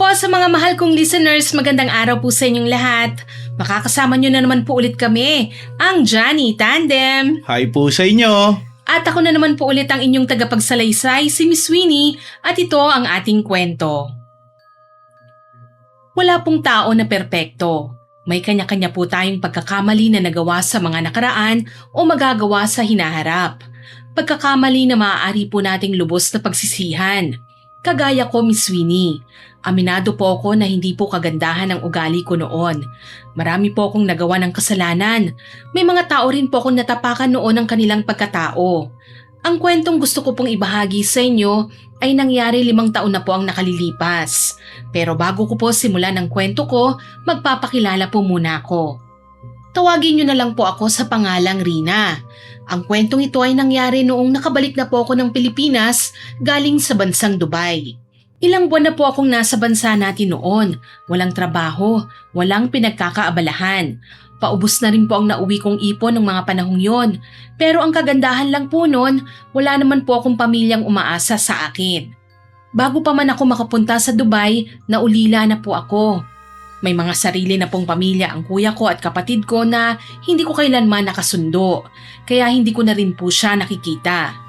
po sa mga mahal kong listeners, magandang araw po sa inyong lahat. Makakasama nyo na naman po ulit kami, ang Johnny Tandem. Hi po sa inyo. At ako na naman po ulit ang inyong tagapagsalaysay, si Miss Winnie, at ito ang ating kwento. Wala pong tao na perpekto. May kanya-kanya po tayong pagkakamali na nagawa sa mga nakaraan o magagawa sa hinaharap. Pagkakamali na maaari po nating lubos na pagsisihan. Kagaya ko, Miss Winnie. Aminado po ako na hindi po kagandahan ang ugali ko noon. Marami po akong nagawa ng kasalanan. May mga tao rin po akong natapakan noon ng kanilang pagkatao. Ang kwentong gusto ko pong ibahagi sa inyo ay nangyari 5 taon na po ang nakalilipas. Pero bago ko po simulan ang kwento ko, magpapakilala po muna ako. Tawagin niyo na lang po ako sa pangalang Rina. Ang kwentong ito ay nangyari noong nakabalik na po ako ng Pilipinas galing sa bansang Dubai. Ilang buwan na po akong nasa bansa natin noon. Walang trabaho, walang pinagkakaabalahan. Paubos na rin po ang nauwi kong ipon ng mga panahong yon. Pero ang kagandahan lang po noon, wala naman po akong pamilyang umaasa sa akin. Bago pa man ako makapunta sa Dubai, naulila na po ako. May mga sarili na pong pamilya ang kuya ko at kapatid ko na hindi ko kailanman nakasundo, kaya hindi ko na rin po siya nakikita.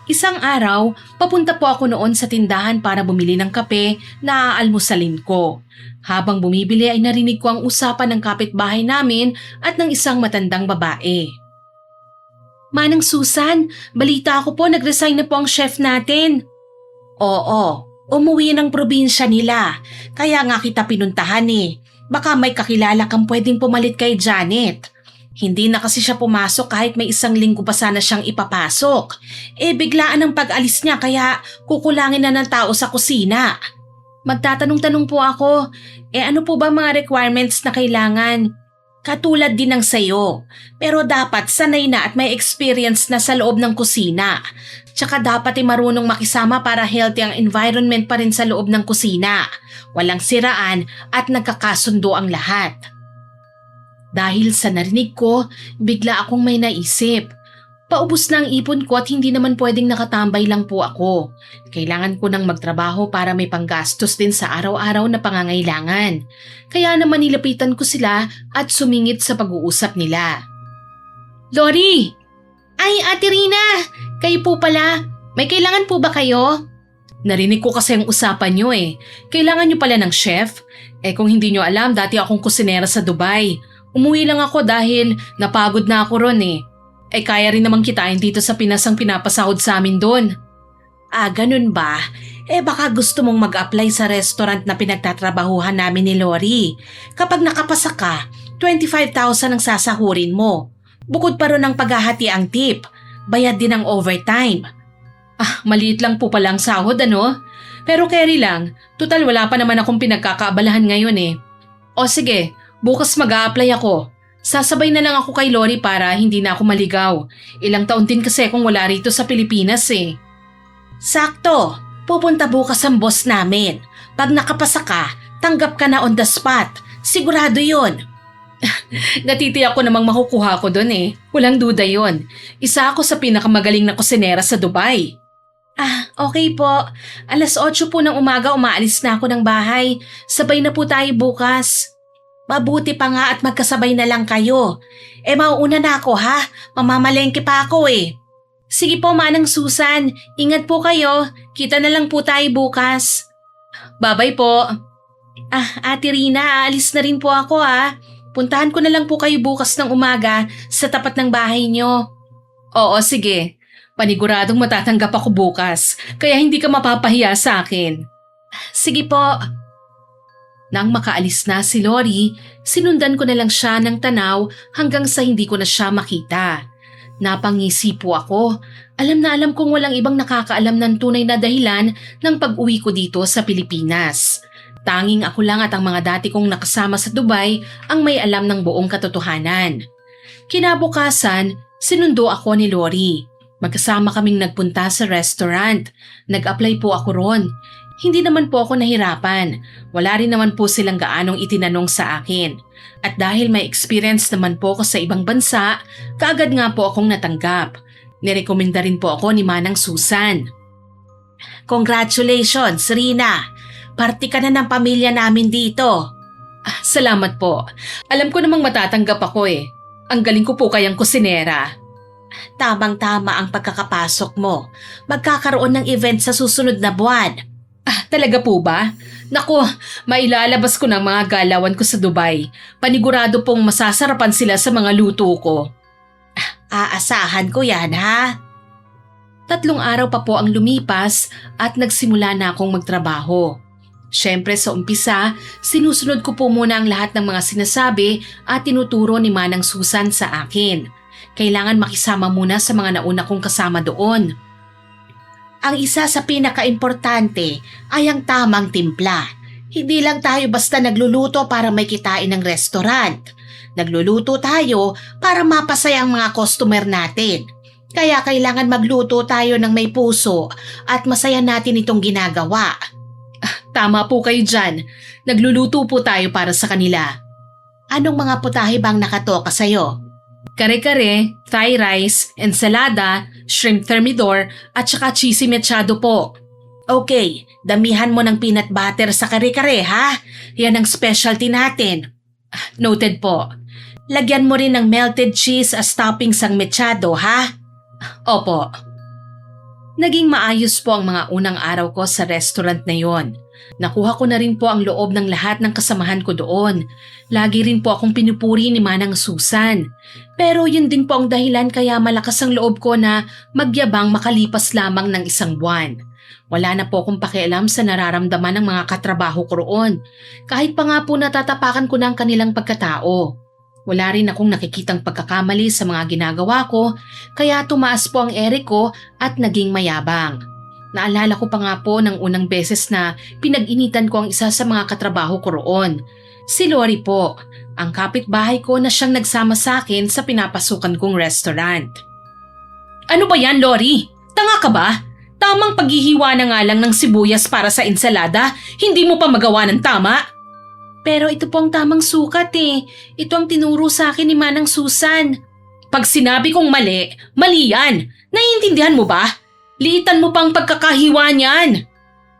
Isang araw, papunta po ako noon sa tindahan para bumili ng kape na aalmusalin ko. Habang bumibili ay narinig ko ang usapan ng kapitbahay namin at ng isang matandang babae. Manang Susan, balita ako po nag-resign na po ang chef natin. Oo, umuwi ng probinsya nila, kaya nga kita pinuntahan eh. Baka may kakilala kang pwedeng pumalit kay Janet. Hindi na kasi siya pumasok kahit may 1 linggo pa sana siyang ipapasok. Biglaan ang pag-alis niya kaya kukulangin na ng tao sa kusina. Magtatanong-tanong po ako, ano po ba mga requirements na kailangan? Katulad din ng sayo, pero dapat sanay na at may experience na sa loob ng kusina. Tsaka dapat marunong makisama para healthy ang environment pa rin sa loob ng kusina. Walang siraan at nagkakasundo ang lahat. Dahil sa narinig ko, bigla akong may naisip. Paubos na ang ipon ko at hindi naman pwedeng nakatambay lang po ako. Kailangan ko nang magtrabaho para may panggastos din sa araw-araw na pangangailangan. Kaya naman nilapitan ko sila at sumingit sa pag-uusap nila. Lori! Ay, Ate Rina! Kayo po pala. May kailangan po ba kayo? Narinig ko kasi ang usapan nyo eh. Kailangan nyo pala ng chef? Kung hindi nyo alam, dati akong kusinera sa Dubai. Umuwi lang ako dahil napagod na ako ron eh. Kaya rin namang kitain dito sa Pinas ang pinapasahod sa amin doon. Ganun ba? Baka gusto mong mag-apply sa restaurant na pinagtatrabahuhan namin ni Lori. Kapag nakapasa ka, 25,000 ang sasahurin mo. Bukod pa ron ang paghahati ang tip. Bayad din ang overtime. Maliit lang po palang sahod ano? Pero carry lang. Tutal wala pa naman akong pinagkakaabalahan ngayon eh. O sige, bukas mag-a-apply ako. Sasabay na lang ako kay Lori para hindi na ako maligaw. Ilang taon din kasi akong wala rito sa Pilipinas eh. Sakto, pupunta bukas ang boss namin. Pag nakapasa ka, tanggap ka na on the spot. Sigurado yun. Natitiyak ko namang makukuha ko doon eh. Walang duda yon. Isa ako sa pinakamagaling na kusinera sa Dubai. Okay po. 8:00 po ng umaga umaalis na ako ng bahay. Sabay na po tayo bukas. Mabuti pa nga at magkasabay na lang kayo. Mauuna na ako ha. Mamamalengke pa ako eh. Sige po Manang Susan. Ingat po kayo. Kita na lang po tayo bukas. Bye-bye po. Ate Rina, aalis na rin po ako ha. Puntahan ko na lang po kayo bukas ng umaga sa tapat ng bahay nyo. Oo, sige. Paniguradong matatanggap ako bukas, kaya hindi ka mapapahiya sa akin. Sige po. Nang makaalis na si Lori, sinundan ko na lang siya ng tanaw hanggang sa hindi ko na siya makita. Napangisi po ako. Alam na alam kong walang ibang nakakaalam ng tunay na dahilan ng pag-uwi ko dito sa Pilipinas. Tanging ako lang at ang mga dati kong nakasama sa Dubai ang may alam ng buong katotohanan. Kinabukasan, sinundo ako ni Lori. Magkasama kaming nagpunta sa restaurant. Nag-apply po ako ron. Hindi naman po ako nahirapan. Wala rin naman po silang gaanong itinanong sa akin. At dahil may experience naman po ako sa ibang bansa, kaagad nga po akong natanggap. Nirekomenda rin po ako ni Manang Susan. Congratulations, Rina! Parte ka na ng pamilya namin dito. Salamat po. Alam ko namang matatanggap ako eh. Ang galing ko po kayang kusinera. Tamang-tama ang pagkakapasok mo. Magkakaroon ng event sa susunod na buwan. Talaga po ba? Naku, mailalabas ko ng mga galawan ko sa Dubai. Panigurado pong masasarapan sila sa mga luto ko. Aasahan ko yan, ha? 3 araw pa po ang lumipas at nagsimula na akong magtrabaho. Siyempre sa umpisa, sinusunod ko po muna ang lahat ng mga sinasabi at tinuturo ni Manang Susan sa akin. Kailangan makisama muna sa mga nauna kong kasama doon. Ang isa sa pinaka-importante ay ang tamang timpla. Hindi lang tayo basta nagluluto para may kitain ng restaurant. Nagluluto tayo para mapasaya ang mga customer natin. Kaya kailangan magluto tayo ng may puso at masaya natin itong ginagawa. Tama po kayo dyan. Nagluluto po tayo para sa kanila. Anong mga putahe bang nakatoka sa'yo? Kare-kare, Thai rice, ensalada, shrimp thermidor at saka cheesy mechado po. Okay, damihan mo ng peanut butter sa kare-kare, ha? Yan ang specialty natin. Noted po. Lagyan mo rin ng melted cheese as toppings ang mechado, ha? Opo. Naging maayos po ang mga unang araw ko sa restaurant na yon. Nakuha ko na rin po ang loob ng lahat ng kasamahan ko doon. Lagi rin po akong pinupuri ni Manang Susan. Pero yun din po ang dahilan kaya malakas ang loob ko na magyabang makalipas lamang ng 1 buwan. Wala na po akong pakialam sa nararamdaman ng mga katrabaho ko roon. Kahit pa nga po natatapakan ko ng kanilang pagkatao. Wala rin akong nakikitang pagkakamali sa mga ginagawa ko kaya tumaas po ang ere ko at naging mayabang. Naalala ko pa nga po ng unang beses na pinag-initan ko ang isa sa mga katrabaho ko roon. Si Lori po, ang kapitbahay ko na siyang nagsama sa akin sa pinapasukan kong restaurant. Ano ba yan, Lori? Tanga ka ba? Tamang paghihiwa na nga lang ng sibuyas para sa ensalada, hindi mo pa magawa ng tama? Pero ito po ang tamang sukat eh. Ito ang tinuro sa akin ni Manang Susan. Pag sinabi kong mali, mali yan. Naiintindihan mo ba? Liitan mo pang pagkakahiwa niyan.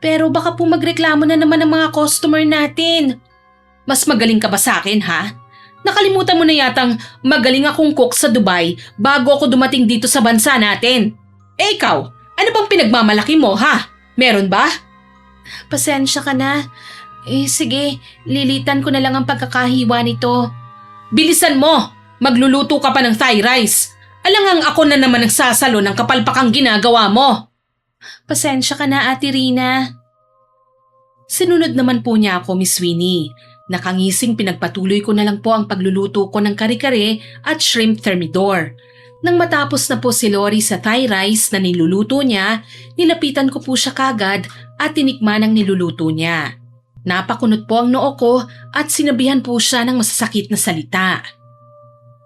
Pero baka po magreklamo na naman ang mga customer natin. Mas magaling ka ba sa akin, ha? Nakalimutan mo na yatang magaling akong cook sa Dubai bago ako dumating dito sa bansa natin. Eh ikaw, ano bang pinagmamalaki mo, ha? Meron ba? Pasensya ka na. Sige, lilitan ko na lang ang pagkakahiwa nito. Bilisan mo! Magluluto ka pa ng Thai rice. Alangang ako na naman nagsasalo ng kapalpakang ginagawa mo. Pasensya ka na, Ate Rina. Sinunod naman po niya ako, Miss Winnie. Nakangising pinagpatuloy ko na lang po ang pagluluto ko ng kare-kare at shrimp thermidor. Nang matapos na po si Lori sa Thai rice na niluluto niya, nilapitan ko po siya kagad at tinikman ang niluluto niya. Napakunot po ang noo ko at sinabihan po siya ng masasakit na salita.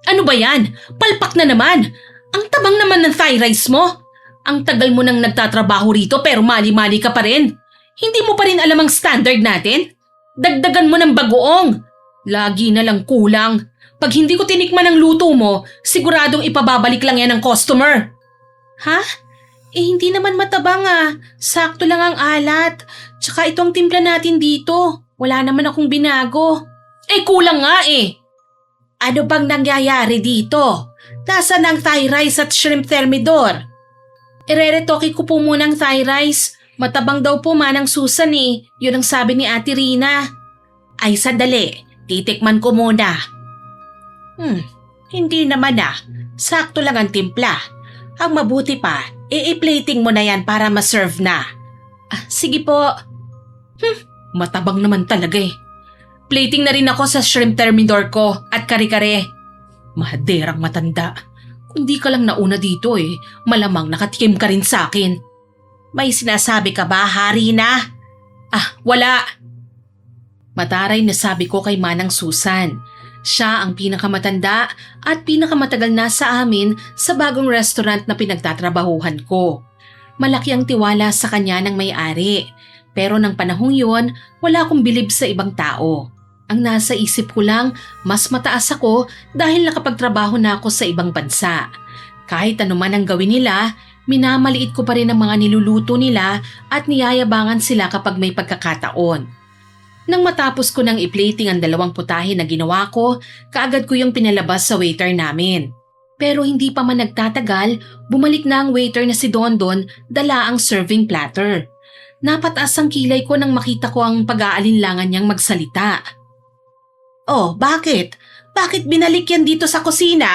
Ano ba yan? Palpak na naman! Ang tabang naman ng Thai rice mo! Ang tagal mo nang nagtatrabaho rito pero mali-mali ka pa rin. Hindi mo pa rin alam ang standard natin? Dagdagan mo ng bagoong. Lagi na lang kulang. Pag hindi ko tinikman ang luto mo, siguradong ipababalik lang yan ng customer. Ha? Hindi naman matabang ah. Sakto lang ang alat. Tsaka ito ang timpla natin dito. Wala naman akong binago. Kulang nga eh. Ano bang nangyayari dito? Nasaan ang Thai rice at shrimp thermidor? Ireretoke ko po muna ang Thai rice. Matabang daw po Manang Susan eh. Yun ang sabi ni Ate Rina. Ay sandali, titikman ko muna. Hindi naman ah. Sakto lang ang timpla. Ang mabuti pa, i-plating mo na yan para ma-serve na. Sige po. Matabang naman talaga eh. Plating na rin ako sa shrimp thermidor ko at kare-kare. Mahaderang matanda. Kung di ka lang nauna dito eh, malamang nakatikim ka rin sa akin. May sinasabi ka ba, Harina? Wala. Mataray na sabi ko kay Manang Susan. Siya ang pinakamatanda at pinakamatagal na sa amin sa bagong restaurant na pinagtatrabahuhan ko. Malaki ang tiwala sa kanya ng may-ari. Pero ng panahong yun, wala akong bilib sa ibang tao. Ang nasa isip ko lang, mas mataas ako dahil nakapagtrabaho na ako sa ibang bansa. Kahit ano man ang gawin nila, minamaliit ko pa rin ang mga niluluto nila at niyayabangan sila kapag may pagkakataon. Nang matapos ko ng i-plating ang 2 putahe na ginawa ko, kaagad ko yung pinalabas sa waiter namin. Pero hindi pa man nagtatagal, bumalik na ang waiter na si Dondon dala ang serving platter. Napataas ang kilay ko nang makita ko ang pag-aalinlangan niyang magsalita. Oh, bakit? Bakit binalik yan dito sa kusina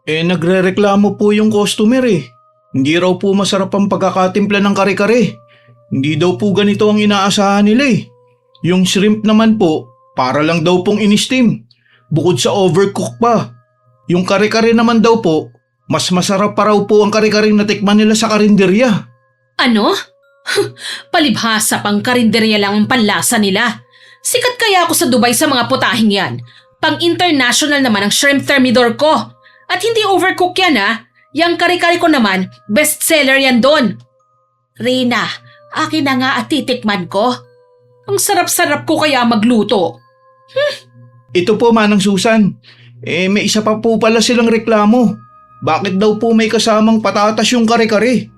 Nagrereklamo po yung customer eh. Hindi raw po masarap ang pagkakatimpla ng kare-kare. Hindi daw po ganito ang inaasahan nila eh. Yung shrimp naman po, para lang daw pong in-steam. Bukod sa overcook pa. Yung kare-kare naman daw po, mas masarap pa raw po ang kare-kare na tikman nila sa karinderya. Ano? Palibhasa pang karinderya lang ang panlasa nila. Sikat kaya ako sa Dubai sa mga putahing yan. Pang-international naman ang shrimp thermidor ko. At hindi overcook yan Yang kare-kare ko naman, bestseller yan doon. Rina, akin na nga at titikman ko. Ang sarap-sarap ko kaya magluto. Ito po Manang Susan, may isa pa po pala silang reklamo. Bakit daw po may kasamang patatas yung kare-kare?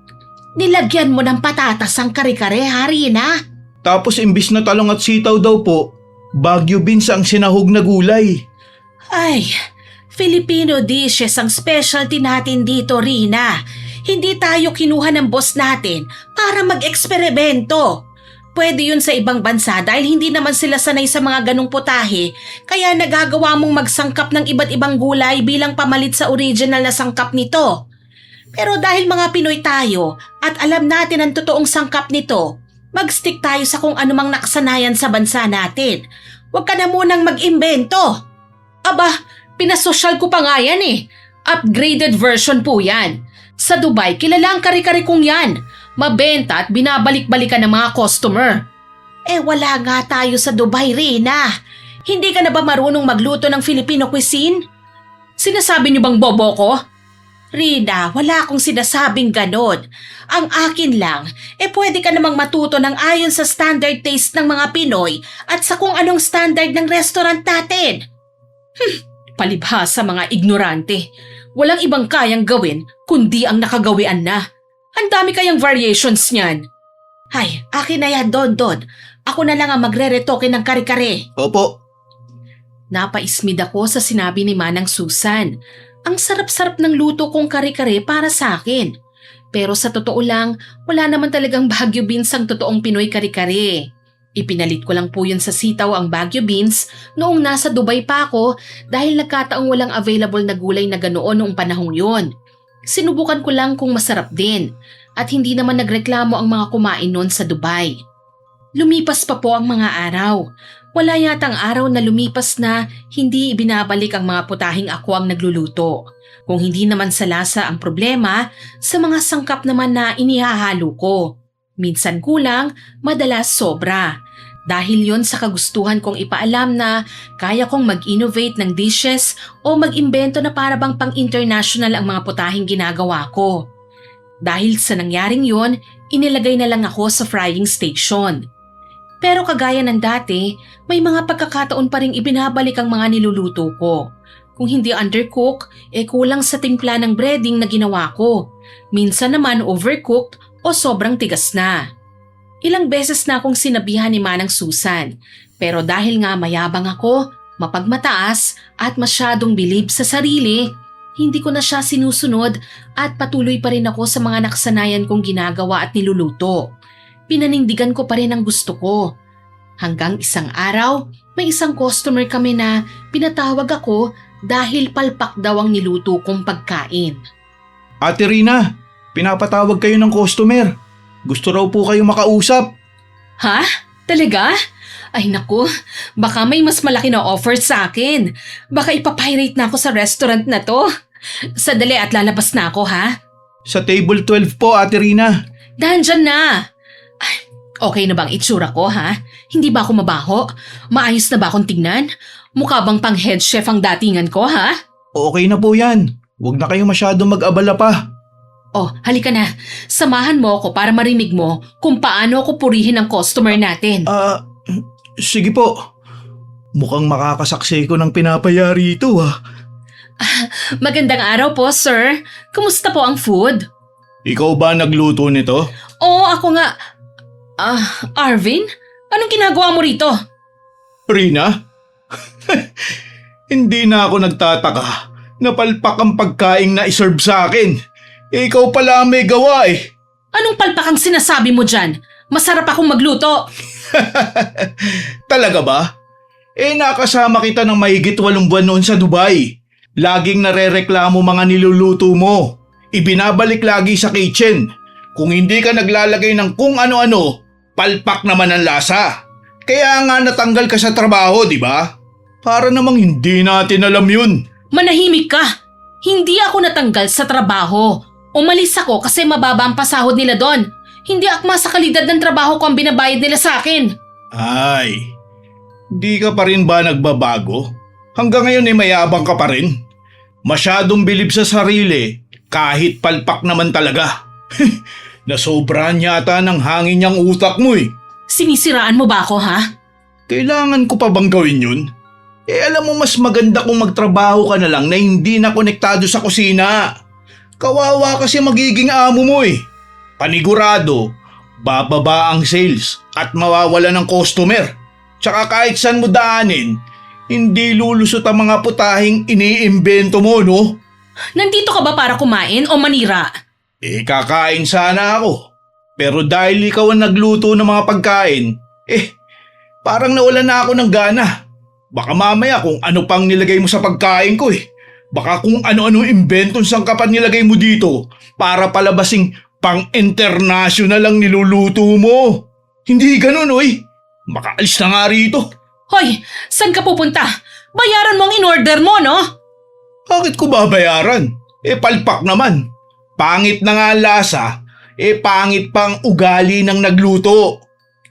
Nilagyan mo ng patatas ang kare-kare, Rina. Tapos imbis na talong at sitaw daw po, Baguio beans ang sinahog na gulay. Ay, Filipino dishes ang specialty natin dito, Rina. Hindi tayo kinuha ng boss natin para mag-eksperimento. Pwede yun sa ibang bansa dahil hindi naman sila sanay sa mga ganong putahe, kaya nagagawa mong magsangkap ng iba't ibang gulay bilang pamalit sa original na sangkap nito. Pero dahil mga Pinoy tayo at alam natin ang totoong sangkap nito, mag-stick tayo sa kung anumang nakasanayan sa bansa natin. Huwag ka na munang mag-imbento. Aba, pinasosyal ko pa nga yan eh. Upgraded version po yan. Sa Dubai, kilala ang kare-kare kong yan. Mabenta at binabalik-balikan ng mga customer. Wala nga tayo sa Dubai, Rina. Hindi ka na ba marunong magluto ng Filipino cuisine? Sinasabi niyo bang bobo ko? Rina, wala akong sinasabing ganon. Ang akin lang, pwede ka namang matuto ng ayon sa standard taste ng mga Pinoy at sa kung anong standard ng restaurant natin. Palibhasa mga ignorante. Walang ibang kayang gawin kundi ang nakagawian na. Ang dami kayang variations niyan. Ay, akin na yan, Don. Ako na lang ang magre-retoke ng kare-kare. Opo. Napaismid ako sa sinabi ni Manang Susan. Ang sarap-sarap ng luto kong kare-kare para sa akin. Pero sa totoo lang, wala naman talagang Baguio beans ang totoong Pinoy kare-kare. Ipinalit ko lang po yun sa sitaw ang Baguio beans noong nasa Dubai pa ako dahil nagkataong walang available na gulay na ganoon noong panahong yun. Sinubukan ko lang kung masarap din at hindi naman nagreklamo ang mga kumain noon sa Dubai. Lumipas pa po ang mga araw. Wala yatang araw na lumipas na hindi ibinabalik ang mga putahing ako ang nagluluto. Kung hindi naman sa lasa ang problema, sa mga sangkap naman na inihahalo ko. Minsan kulang, madalas sobra. Dahil yon sa kagustuhan kong ipaalam na kaya kong mag-innovate ng dishes o mag-imbento na para bang pang-international ang mga putahing ginagawa ko. Dahil sa nangyaring yon, inilagay na lang ako sa frying station. Pero kagaya ng dati, may mga pagkakataon pa ring ibinabalik ang mga niluluto ko. Kung hindi undercook, kulang sa timpla ng breading na ginawa ko. Minsan naman overcooked o sobrang tigas na. Ilang beses na akong sinabihan ni Manang Susan, pero dahil nga mayabang ako, mapagmataas at masyadong bilib sa sarili, hindi ko na siya sinusunod at patuloy pa rin ako sa mga nakasanayan kong ginagawa at niluluto. Pinanindigan ko pa rin ang gusto ko. Hanggang isang araw, may isang customer kami na pinatawag ako dahil palpak daw ang niluto kong pagkain. Ate Rina, pinapatawag kayo ng customer. Gusto raw po kayo makausap. Ha? Talaga? Ay naku, baka may mas malaki na offer sa akin. Baka ipapirate na ako sa restaurant na to. Sadali at lalabas na ako ha? Sa table 12 po, Ate Rina. Dahan dyan na. Ay, okay na bang itsura ko ha? Hindi ba ako mabaho? Maayos na ba akong tingnan? Mukha bang pang head chef ang datingan ko ha? Okay na po yan. Huwag na kayo masyadong mag-abala pa. Oh, halika na. Samahan mo ako para marinig mo kung paano ako purihin ang customer natin. Sige po. Mukhang makakasaksi ko ng pinapayari ito Magandang araw po, sir. Kumusta po ang food? Ikaw ba nagluto nito? Oo, ako nga. Arvin? Anong ginagawa mo rito? Rina? Hindi na ako nagtataka. Napalpak ang pagkaing na iserve sa akin. Ikaw pala ang may gawa eh. Anong palpak ang sinasabi mo dyan? Masarap akong magluto. Talaga ba? Nakasama kita ng mahigit 8 buwan noon sa Dubai. Laging narereklamo mga niluluto mo. Ibinabalik lagi sa kitchen. Kung hindi ka naglalagay ng kung ano-ano, palpak naman ang lasa. Kaya nga natanggal ka sa trabaho, di ba? Para namang hindi natin alam yun. Manahimik ka. Hindi ako natanggal sa trabaho. Umalis ako kasi mababa ang pasahod nila doon. Hindi akma sa kalidad ng trabaho ko ang binabayad nila sa akin. Ay, di ka pa rin ba nagbabago? Hanggang ngayon mayabang ka pa rin. Masyadong bilib sa sarili kahit palpak naman talaga. Nasobrahan yata ng hangin niyang utak mo eh. Sinisiraan mo ba ako, ha? Kailangan ko pa bang gawin yun? Alam mo mas maganda kung magtrabaho ka na lang na hindi na konektado sa kusina. Kawawa kasi magiging amo mo eh. Panigurado, bababa ang sales at mawawala ng customer. Tsaka kahit saan mo daanin, hindi lulusot ang mga putahing iniimbento mo, no? Nandito ka ba para kumain o manira? Kakain sana ako. Pero dahil ikaw ang nagluto ng mga pagkain, parang nawala na ako ng gana. Baka mamaya kung ano pang nilagay mo sa pagkain ko eh. Baka kung ano-ano imbentong sangkapan nilagay mo dito para palabasing pang-international ang niluluto mo. Hindi ganun, oy. Makaalis na nga rito. Hoy, saan ka pupunta? Bayaran mo ang in-order mo, no? Bakit ko babayaran? Palpak naman. Pangit na nga ang lasa, pangit pang ugali ng nagluto.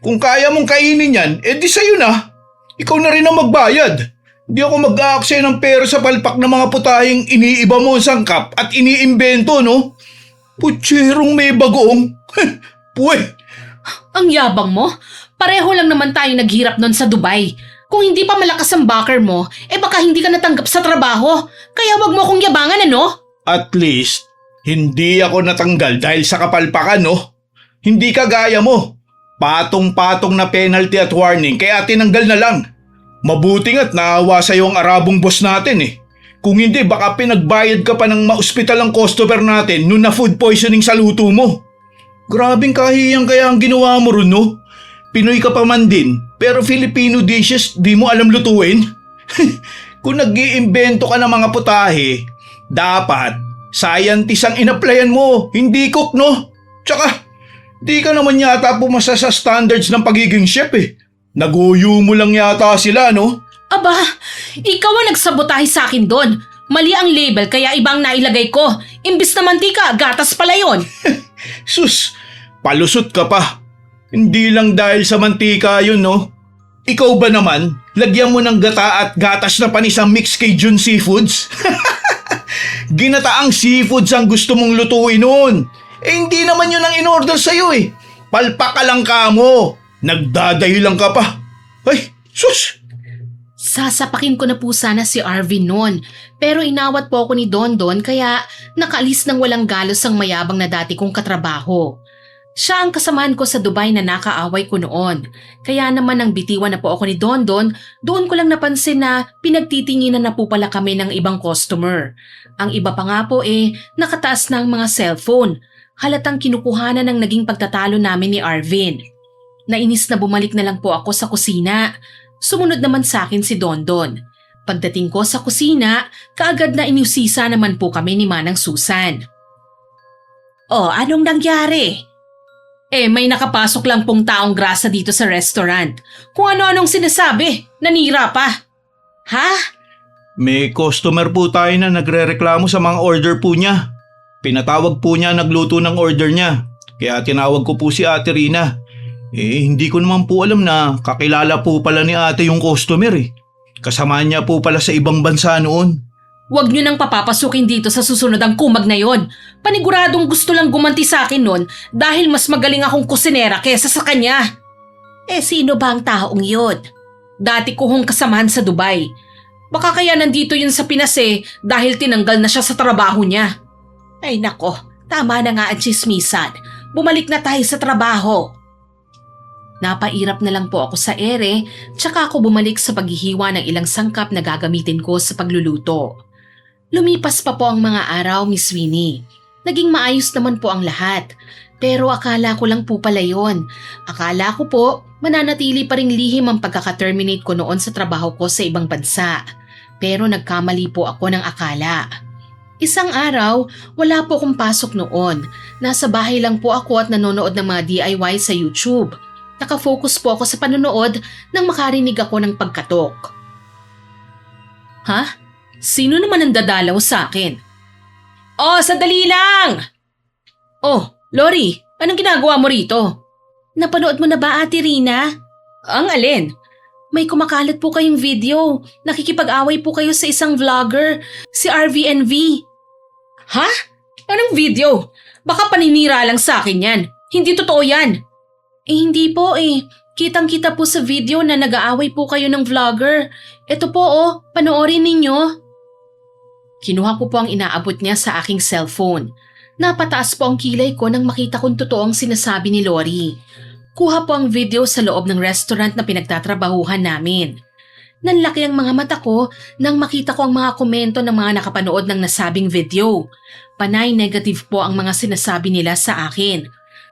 Kung kaya mong kainin yan, di sa'yo na. Ikaw na rin ang magbayad. Hindi ako mag-aaksaya ng pera sa palpak ng mga putahing iniiba mo ang sangkap at iniimbento, no? Putserong may bagoong. Puwe. Ang yabang mo? Pareho lang naman tayo naghirap nun sa Dubai. Kung hindi pa malakas ang backer mo, baka hindi ka natanggap sa trabaho. Kaya wag mo akong yabangan, ano? At least, hindi ako natanggal dahil sa kapalpakan, no? Hindi kagaya mo. Patong-patong na penalty at warning kaya tinanggal na lang. Mabuti nga't naawa sa'yo ang Arabong boss natin eh. Kung hindi baka pinagbayad ka pa ng ma-ospital ang customer natin nung na food poisoning sa luto mo. Grabing kahiyang kaya ang ginawa mo ron, no? Pinoy ka pa man din pero Filipino dishes di mo alam lutuin. Kung nag-iimbento ka ng mga putahe, dapat scientist ang in-applyan mo, hindi cook, no? Tsaka, di ka naman yata pumasa sa standards ng pagiging chef eh. Naguyo mo lang yata sila, no? Aba, ikaw ang nagsabotahe sa akin doon. Mali ang label kaya ibang nailagay ko. Imbis na mantika, gatas pala yon. Sus, palusot ka pa. Hindi lang dahil sa mantika yun, no? Ikaw ba naman, lagyan mo ng gata at gatas na panis ang mixed Cajun seafoods? Ginataang seafoods ang gusto mong lutuin nun. Hindi naman yun ang in-order sa'yo eh. Palpak ka lang ka mo. Nagdadahilan ka pa. Ay, sus! Sasapakin ko na po sana si Arvin noon. Pero inawat po ako ni Dondon kaya nakaalis ng walang galos ang mayabang na dati kong katrabaho. Siya ang kasamahan ko sa Dubai na nakaaway ko noon. Kaya naman nang bitiwan na po ako ni Dondon, doon ko lang napansin na pinagtitinginan na po pala kami ng ibang customer. Ang iba pa nga po nakataas na ang mga cellphone. Halatang kinukuhanan ng naging pagtatalo namin ni Arvin. Nainis na bumalik na lang po ako sa kusina. Sumunod naman sa akin si Dondon. Pagdating ko sa kusina, kaagad na inusisa naman po kami ni Manang Susan. Oh, anong nangyari? May nakapasok lang pong taong grasa dito sa restaurant. Kung ano-anong sinasabi, nanira pa. Ha? May customer po tayo na nagre-reklamo sa mga order po niya. Pinatawag po niya nagluto ng order niya. Kaya tinawag ko po si Ate Rina. Hindi ko naman po alam na kakilala po pala ni ate yung customer eh. Kasama niya po pala sa ibang bansa noon. Huwag niyo nang papapasukin dito sa susunod ang kumag na yon. Paniguradong gusto lang gumanti sa akin noon dahil mas magaling akong kusinera kesa sa kanya. Sino ba ang taong yun? Dati ko hong kasamahan sa Dubai. Baka kaya nandito yun sa Pinas dahil tinanggal na siya sa trabaho niya. Ay nako, Tama na nga ang tsismisan. Bumalik na tayo sa trabaho. Napairap na lang po ako sa ere, tsaka ako bumalik sa paghihiwa ng ilang sangkap na gagamitin ko sa pagluluto. Lumipas pa po ang mga araw, Miss Winnie. Naging maayos naman po ang lahat. Pero akala ko lang po pala yun. Akala ko po, mananatili pa ring lihim ang pagkaka-terminate ko noon sa trabaho ko sa ibang bansa. Pero nagkamali po ako ng akala. Isang araw, wala po akong pasok noon. Nasa bahay lang po ako at nanonood ng mga DIY sa YouTube. Nakafocus po ako sa panonood nang makarinig ako ng pagkatok. Ha? Sino naman ang dadalaw sa akin? Oh, sandali lang! Oh, Lori, anong ginagawa mo rito? Napanood mo na ba, Ate Rina? Ang alin? May kumakalat po kayong video. Nakikipag-away po kayo sa isang vlogger, si RVNV. Ha? Anong video? Baka paninira lang sa akin yan. Hindi totoo yan. Hindi po eh. Kitang-kita po sa video na nag-aaway po kayo ng vlogger. Ito po panoorin ninyo. Kinuha ko po ang inaabot niya sa aking cellphone. Napataas po ang kilay ko nang makita kong totoo ang sinasabi ni Lori. Kuha po ang video sa loob ng restaurant na pinagtatrabahuhan namin. Nanlaki ang mga mata ko nang makita ko ang mga komento ng mga nakapanood ng nasabing video. Panay negative po ang mga sinasabi nila sa akin.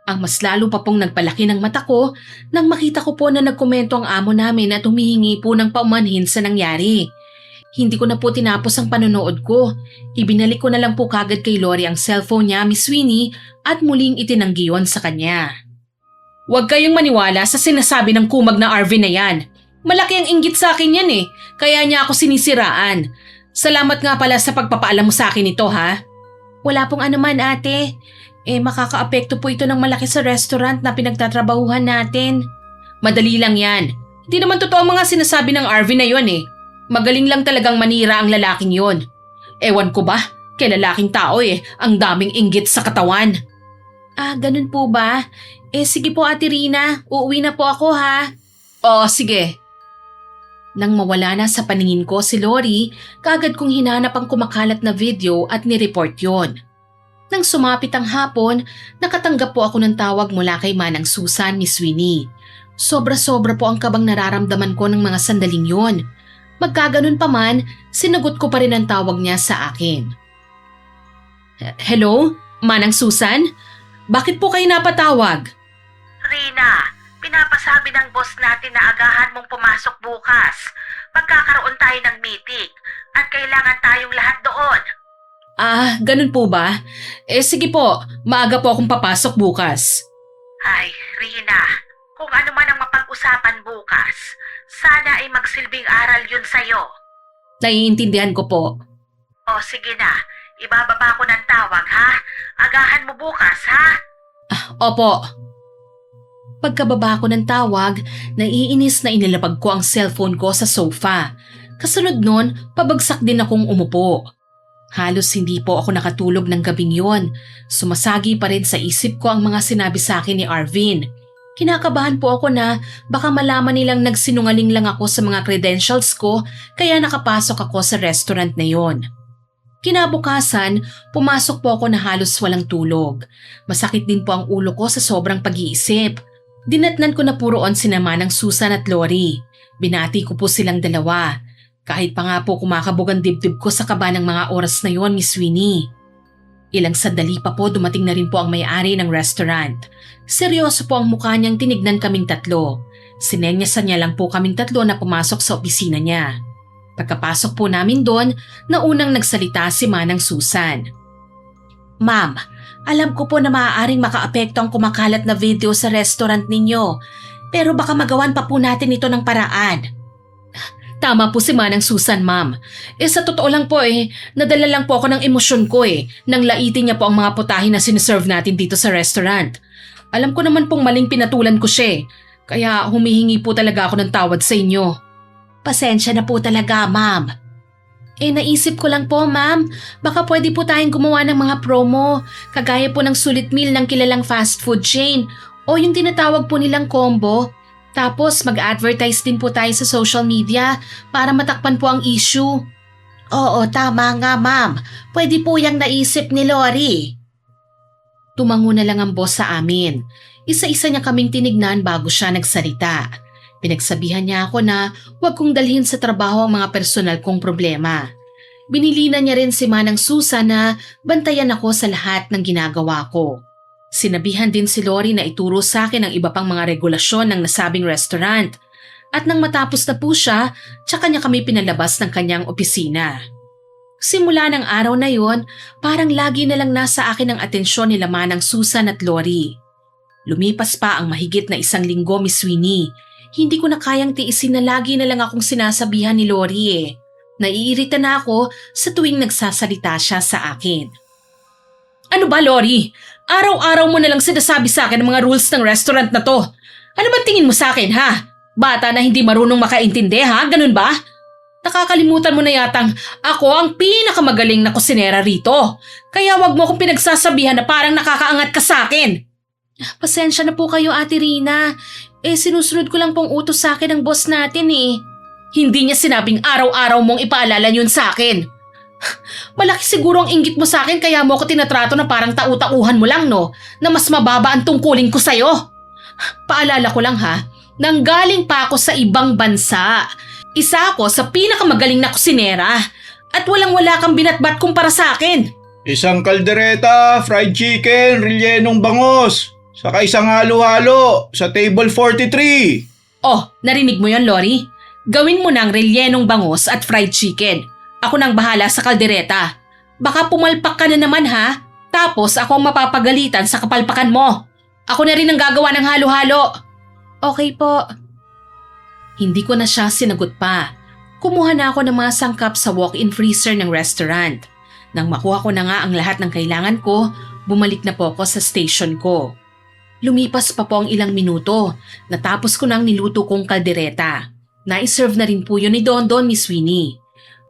Ang mas lalo pa pong nagpalaki ng mata ko nang makita ko po na nagkomento ang amo namin at humihingi po ng paumanhin sa nangyari. Hindi ko na po tinapos ang panonood ko. Ibinalik ko na lang po kagad kay Lori ang cellphone niya, Miss Winnie, at muling itinanggi yon sa kanya. Huwag kayong maniwala sa sinasabi ng kumag na Arvin na yan. Malaki ang inggit sa akin yan kaya niya ako sinisiraan. Salamat nga pala sa pagpapaalam mo sa akin ito ha. Wala pong anuman ate. Makakaapekto po ito ng malaki sa restaurant na pinagtatrabahuhan natin. Madali lang yan. Hindi naman totoo ang mga sinasabi ng Arvin na yon Magaling lang talagang manira ang lalaking yon. Ewan ko ba, kay lalaking tao ang daming inggit sa katawan. Ganun po ba? Sige po Ate Rina, uuwi na po ako ha. Sige. Nang mawala na sa paningin ko si Lori, kaagad kong hinanap ang kumakalat na video at nireport yon. Nang sumapit ang hapon, nakatanggap po ako ng tawag mula kay Manang Susan, Miss Winnie. Sobra-sobra po ang kabang nararamdaman ko ng mga sandaling yon. Magkaganon pa man, sinagot ko pa rin ang tawag niya sa akin. Hello, Manang Susan? Bakit po kayo napatawag? Rina, pinapasabi ng boss natin na agahan mong pumasok bukas. Magkakaroon tayo ng meeting at kailangan tayong lahat doon. Ganun po ba? Sige po, maaga po akong papasok bukas. Ay, Rina, kung ano man ang mapag-usapan bukas, sana ay magsilbing aral yun sa'yo. Naiintindihan ko po. Sige na, ibababa ko ng tawag ha. Agahan mo bukas ha. Opo. Pagkababa ko ng tawag, naiinis na inilapag ko ang cellphone ko sa sofa. Kasunod nun, pabagsak din akong umupo. Halos hindi po ako nakatulog ng gabing yon. Sumasagi pa rin sa isip ko ang mga sinabi sa akin ni Arvin. Kinakabahan po ako na baka malaman nilang nagsinungaling lang ako sa mga credentials ko kaya nakapasok ako sa restaurant na yon. Kinabukasan, pumasok po ako na halos walang tulog. Masakit din po ang ulo ko sa sobrang pag-iisip. Dinatnan ko na puroon sinama ng Susan at Lori. Binati ko po silang dalawa. Kahit pa nga po kumakabog ang dibdib ko sa kaba ng mga oras na yon, Miss Winnie. Ilang sandali pa po dumating na rin po ang may-ari ng restaurant. Seryoso po ang mukha niyang tinignan kaming tatlo. Sinenyasan niya lang po kaming tatlo na pumasok sa opisina niya. Pagkapasok po namin doon, naunang nagsalita si Manang Susan. Ma'am, alam ko po na maaaring makaapekto ang kumakalat na video sa restaurant ninyo. Pero baka magawan pa po natin ito ng paraan. Tama po si Manang Susan, ma'am. Sa totoo lang po nadala lang po ako ng emosyon ko nang laitin niya po ang mga putahe na siniserve natin dito sa restaurant. Alam ko naman pong maling pinatulan ko siya kaya humihingi po talaga ako ng tawad sa inyo. Pasensya na po talaga, ma'am. Naisip ko lang po, ma'am, baka pwede po tayong gumawa ng mga promo, kagaya po ng sulit meal ng kilalang fast food chain o yung tinatawag po nilang combo. Tapos mag-advertise din po tayo sa social media para matakpan po ang issue. Oo, tama nga ma'am. Pwede po yung naisip ni Lori. Tumango na lang ang boss sa amin. Isa-isa niya kaming tinignan bago siya nagsalita. Pinagsabihan niya ako na huwag kong dalhin sa trabaho ang mga personal kong problema. Binilinan niya rin si Manang Susan na bantayan ako sa lahat ng ginagawa ko. Sinabihan din si Lori na ituro sa akin ang iba pang mga regulasyon ng nasabing restaurant. At nang matapos na po siya, tsaka niya kami pinalabas ng kanyang opisina. Simula ng araw na yon, parang lagi na lang nasa akin ang atensyon nila Manang Susan at Lori. Lumipas pa ang mahigit na 1 linggo, Miss Winnie. Hindi ko na kayang tiisin na lagi na lang akong sinasabihan ni Lori eh. Naiirita na ako sa tuwing nagsasalita siya sa akin. Ano ba, Lori? Araw-araw mo na lang sinasabi sa akin ang mga rules ng restaurant na to. Ano ba tingin mo sa akin, ha? Bata na hindi marunong makaintindi, ha? Ganun ba? Nakakalimutan mo na yatang ako ang pinakamagaling na kusinera rito. Kaya wag mo akong pinagsasabihan na parang nakakaangat ka sa akin. Pasensya na po kayo, Ate Rina. Sinusunod ko lang pong utos sa akin ng boss natin eh. Hindi niya sinabing araw-araw mong ipaalala yun sa akin. Malaki siguro ang inggit mo sa akin kaya mo ako tinatrato na parang tau-tauhan mo lang, no? Na mas mababa ang tungkulin ko sa'yo. Paalala ko lang ha, nanggaling pa ako sa ibang bansa. Isa ako sa pinakamagaling na kusinera. At walang-wala kang binatbat kumpara sa akin. Isang kaldereta, fried chicken, rellenong bangos. Saka isang halo-halo sa table 43. Oh, narinig mo yon, Lori? Gawin mo ng rellenong bangos at fried chicken. Ako nang bahala sa kaldereta. Baka pumalpak ka na naman ha? Tapos ako ang mapapagalitan sa kapalpakan mo. Ako na rin ang gagawa ng halo-halo. Okay po. Hindi ko na siya sinagot pa. Kumuha na ako ng mga sangkap sa walk-in freezer ng restaurant. Nang makuha ko na nga ang lahat ng kailangan ko, bumalik na po ako sa station ko. Lumipas pa po ang ilang minuto. Natapos ko na ang niluto kong kaldereta. Na-serve na rin po yun ni Dondon, Miss Winnie.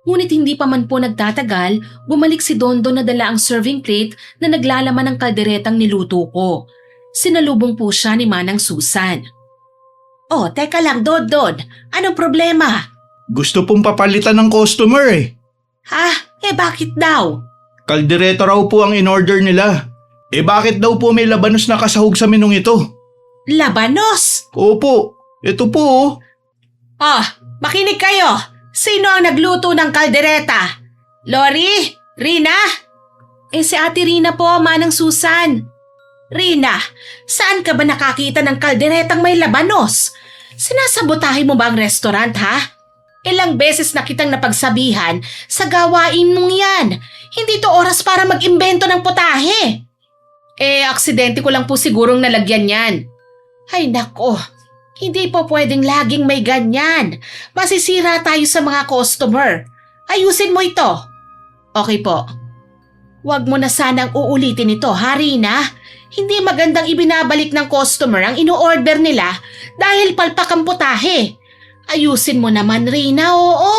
Ngunit hindi pa man po nagtatagal, bumalik si Dondon na dala ang serving plate na naglalaman ng kalderetang niluto ko. Sinalubong po siya ni Manang Susan. Oh, teka lang, Dondon. Anong problema? Gusto pong papalitan ng customer eh. Ha? Bakit daw? Kaldereta raw po ang in-order nila. Bakit daw po may labanos na kasahog sa menung ito? Labanos? Opo, ito po oh. Makinig kayo. Sino ang nagluto ng kaldereta? Lori? Rina? Si Ate Rina po, Manang Susan. Rina, saan ka ba nakakita ng kalderetang may labanos? Sinasabotahe mo ba ang restaurant, ha? Ilang beses na kitang napagsabihan sa gawain mong yan. Hindi to oras para mag-imbento ng putahe. Aksidente ko lang po sigurong nalagyan yan. Ay nako, hindi po pwedeng laging may ganyan. Masisira tayo sa mga customer. Ayusin mo ito. Okay po. Huwag mo na sanang uulitin ito, ha, Rina? Hindi magandang ibinabalik ng customer ang ino-order nila dahil palpak ang putahe. Ayusin mo naman, Rina, oo.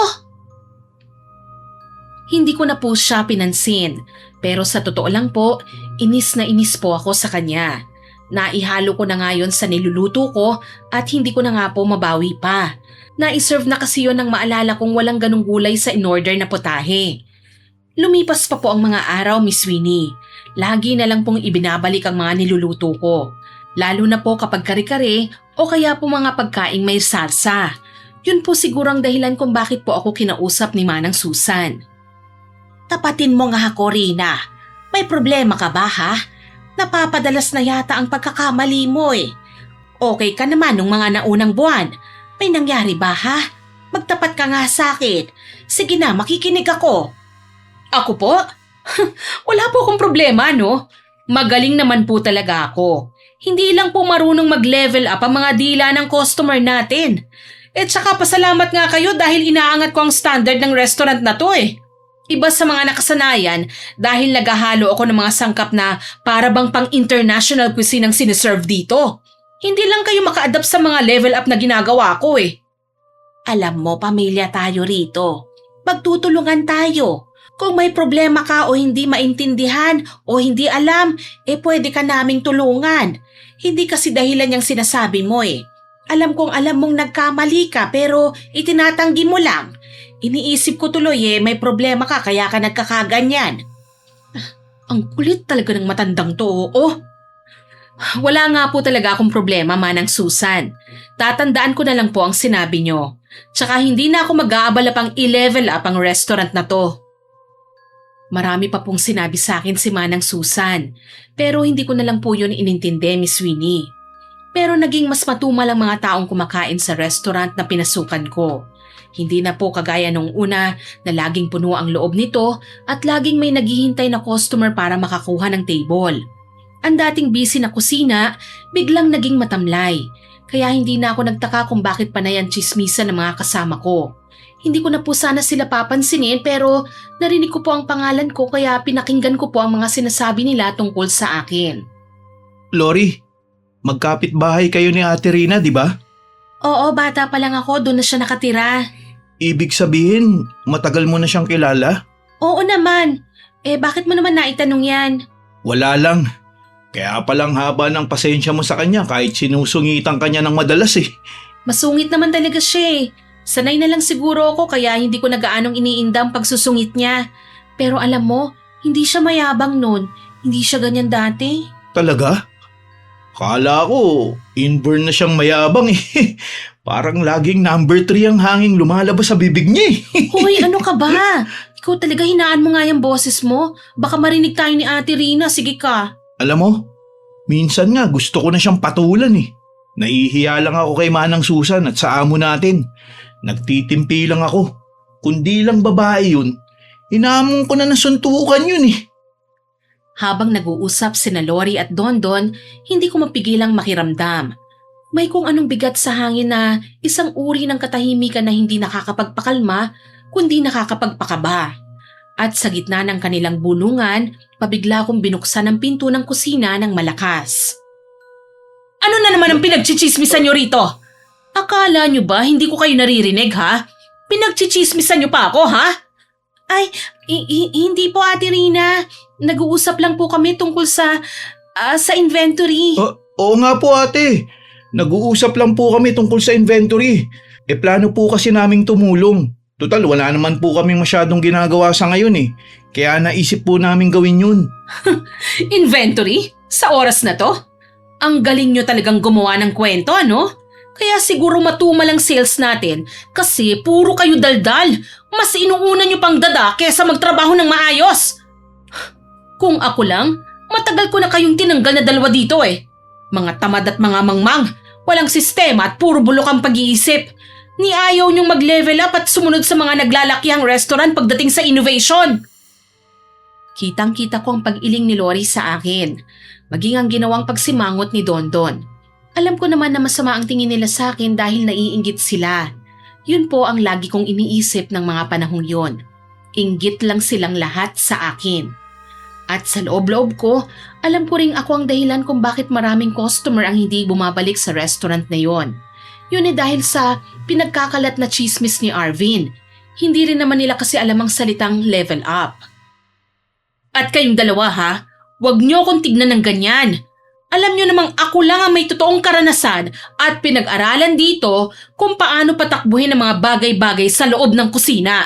Hindi ko na po siya pinansin. Pero sa totoo lang po, inis na inis po ako sa kanya. Naihalo ko na nga yun sa niluluto ko at hindi ko na nga po mabawi pa. Naiserve na kasi yun nang maalala kong walang ganong gulay sa in-order na putahe. Lumipas pa po ang mga araw, Miss Winnie. Lagi na lang pong ibinabalik ang mga niluluto ko. Lalo na po kapag kare-kare o kaya po mga pagkaing may salsa. Yun po siguro ang dahilan kung bakit po ako kinausap ni Manang Susan. Tapatin mo nga ako, Rina. May problema ka ba, ha? Napapadalas na yata ang pagkakamali mo eh. Okay ka naman nung mga naunang buwan. May nangyari ba, ha? Magtapat ka nga sa akin. Sige na, makikinig ako. Ako po? Wala po akong problema, no? Magaling naman po talaga ako. Hindi lang po marunong mag-level up ang mga dila ng customer natin. Tsaka pasalamat nga kayo dahil inaangat ko ang standard ng restaurant na to eh. Iba sa mga nakasanayan dahil naghahalo ako ng mga sangkap na para bang pang international cuisine ang siniserve dito. Hindi lang kayo maka-adapt sa mga level up na ginagawa ko eh. Alam mo, pamilya tayo rito. Magtutulungan tayo. Kung may problema ka o hindi maintindihan o hindi alam, pwede ka naming tulungan. Hindi kasi dahilan yung sinasabi mo eh. Alam kong alam mong nagkamali ka pero itinatanggi mo lang. Iniisip ko tuloy may problema ka kaya ka nagkakaganyan. Ang kulit talaga ng matandang to, oo. Wala nga po talaga akong problema, Manang Susan. Tatandaan ko na lang po ang sinabi nyo. Tsaka hindi na ako mag-aabala pang i-level up ang restaurant na to. Marami pa pong sinabi sa akin si Manang Susan, pero hindi ko na lang po yun inintindi, Miss Winnie. Pero naging mas matumal ang mga taong kumakain sa restaurant na pinasukan ko. Hindi na po kagaya nung una na laging puno ang loob nito at laging may naghihintay na customer para makakuha ng table. Ang dating busy na kusina, biglang naging matamlay. Kaya hindi na ako nagtaka kung bakit panay ang tsismisan ng mga kasama ko. Hindi ko na po sana sila papansinin pero narinig ko po ang pangalan ko kaya pinakinggan ko po ang mga sinasabi nila tungkol sa akin. Lori, magkapit-bahay kayo ni Ate Rina, di ba? Oo, bata pa lang ako, doon na siya nakatira. Ibig sabihin, matagal mo na siyang kilala? Oo naman. Bakit mo naman naitanong yan? Wala lang. Kaya palang haba ng pasensya mo sa kanya kahit sinusungitan kanya ng madalas eh. Masungit naman talaga siya eh. Sanay na lang siguro ako kaya hindi ko nagaanong iniinda ang pagsusungit niya. Pero alam mo, hindi siya mayabang nun. Hindi siya ganyan dati. Talaga? Kala ko, inborn na siyang mayabang eh. Parang laging number 3 ang hanging lumalabas sa bibig niya eh. Hoy, ano ka ba? Ikaw talaga hinaan mo nga yung boses mo. Baka marinig tayo ni Ate Rina. Sige ka. Alam mo, minsan nga gusto ko na siyang patulan eh. Nahihiya lang ako kay Manang Susan at sa amo natin. Nagtitimpi lang ako. Kundi lang babae yun, inamon ko na ng suntukan yun eh. Habang nag-uusap sina Lori at Dondon, hindi ko mapigilang makiramdam. May kung anong bigat sa hangin na isang uri ng katahimikan na hindi nakakapagpakalma, kundi nakakapagpakaba. At sa gitna ng kanilang bulungan, pabigla kong binuksan ang pinto ng kusina ng malakas. Ano na naman ang pinagchichismisan nyo rito? Akala nyo ba hindi ko kayo naririnig ha? Pinagchichismisan nyo pa ako ha? Ay, hindi po Ate Rina. Nag-uusap lang po kami tungkol sa inventory. Oo nga po ate, nag-uusap lang po kami tungkol sa inventory. Plano po kasi naming tumulong. Total, wala naman po kaming masyadong ginagawa sa ngayon eh. Kaya naisip po namin gawin yun. Inventory? Sa oras na to? Ang galing nyo talagang gumawa ng kwento, ano? Kaya siguro matumal ang sales natin kasi puro kayo daldal. Mas inuuna nyo pang dada kesa magtrabaho ng maayos. Kung ako lang, matagal ko na kayong tinanggal na dalawa dito eh. Mga tamad at mga mangmang, walang sistema at puro bulok ang pag-iisip. Ni ayaw nyong mag-level up at sumunod sa mga naglalakihang restaurant pagdating sa innovation. Kitang-kita ko ang pag-iling ni Lori sa akin, maging ang ginawang pagsimangot ni Dondon. Alam ko naman na masama ang tingin nila sa akin dahil naiinggit sila. Yun po ang lagi kong iniisip ng mga panahong yon. Inggit lang silang lahat sa akin. At sa loob-loob ko, alam ko ring ako ang dahilan kung bakit maraming customer ang hindi bumabalik sa restaurant na yon. Yun dahil sa pinagkakalat na chismis ni Arvin. Hindi rin naman nila kasi alam ang salitang level up. At kayong dalawa ha, huwag niyo akong tignan ng ganyan. Alam niyo namang ako lang ang may totoong karanasan at pinag-aralan dito kung paano patakbuhin ang mga bagay-bagay sa loob ng kusina.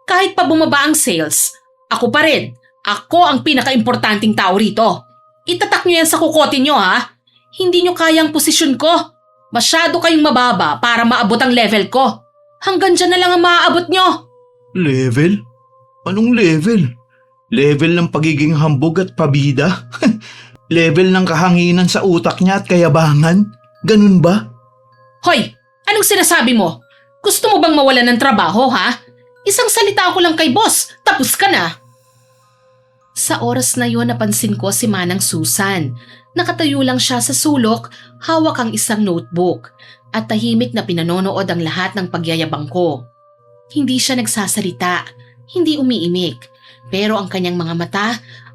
Kahit pa bumaba ang sales, ako pa rin. Ako ang pinaka-importanting tao rito. Itatak niyo yan sa kukote niyo ha. Hindi niyo kayang posisyon ko. Masyado kayong mababa para maabot ang level ko. Hanggang dyan na lang ang maaabot nyo. Level? Anong level? Level ng pagiging hambog at pabida? Level ng kahanginan sa utak niya at kayabangan? Ganun ba? Hoy, anong sinasabi mo? Gusto mo bang mawalan ng trabaho ha? Isang salita ko lang kay boss, tapos ka na. Sa oras na yon napansin ko si Manang Susan. Nakatayo lang siya sa sulok, hawak ang isang notebook at tahimik na pinanonood ang lahat ng pagyayabang ko. Hindi siya nagsasalita, hindi umiimik, pero ang kanyang mga mata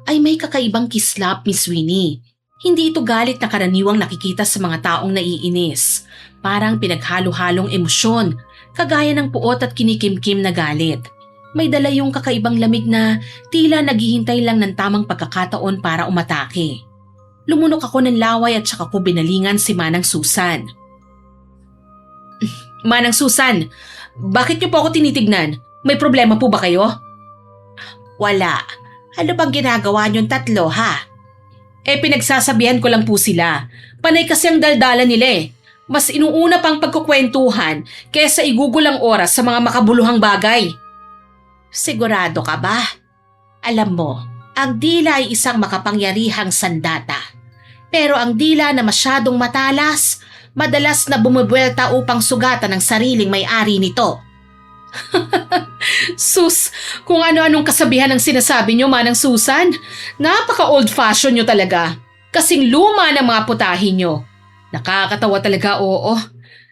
ay may kakaibang kislap, Miss Winnie. Hindi ito galit na karaniwang nakikita sa mga taong naiinis. Parang pinaghalo-halong emosyon, kagaya ng puot at kinikimkim na galit. May dala yung kakaibang lamig na tila naghihintay lang ng tamang pagkakataon para umatake. Lumunok ako ng laway at saka ko binalingan si Manang Susan. Manang Susan, bakit niyo po ako tinitignan? May problema po ba kayo? Wala. Ano bang ginagawa niyong tatlo, ha? Pinagsasabihan ko lang po sila. Panay kasi ang daldala nila eh. Mas inuuna pang pagkukwentuhan kaysa igugol ang oras sa mga makabuluhang bagay. Sigurado ka ba? Alam mo, ang dila ay isang makapangyarihang sandata. Pero ang dila na masyadong matalas, madalas na bumubuelta upang sugatan ang sariling may-ari nito. Sus, kung ano-anong kasabihan ang sinasabi nyo, Manang Susan. Napaka-old-fashion nyo talaga. Kasing luma ng mga putahin nyo. Nakakatawa talaga, oo.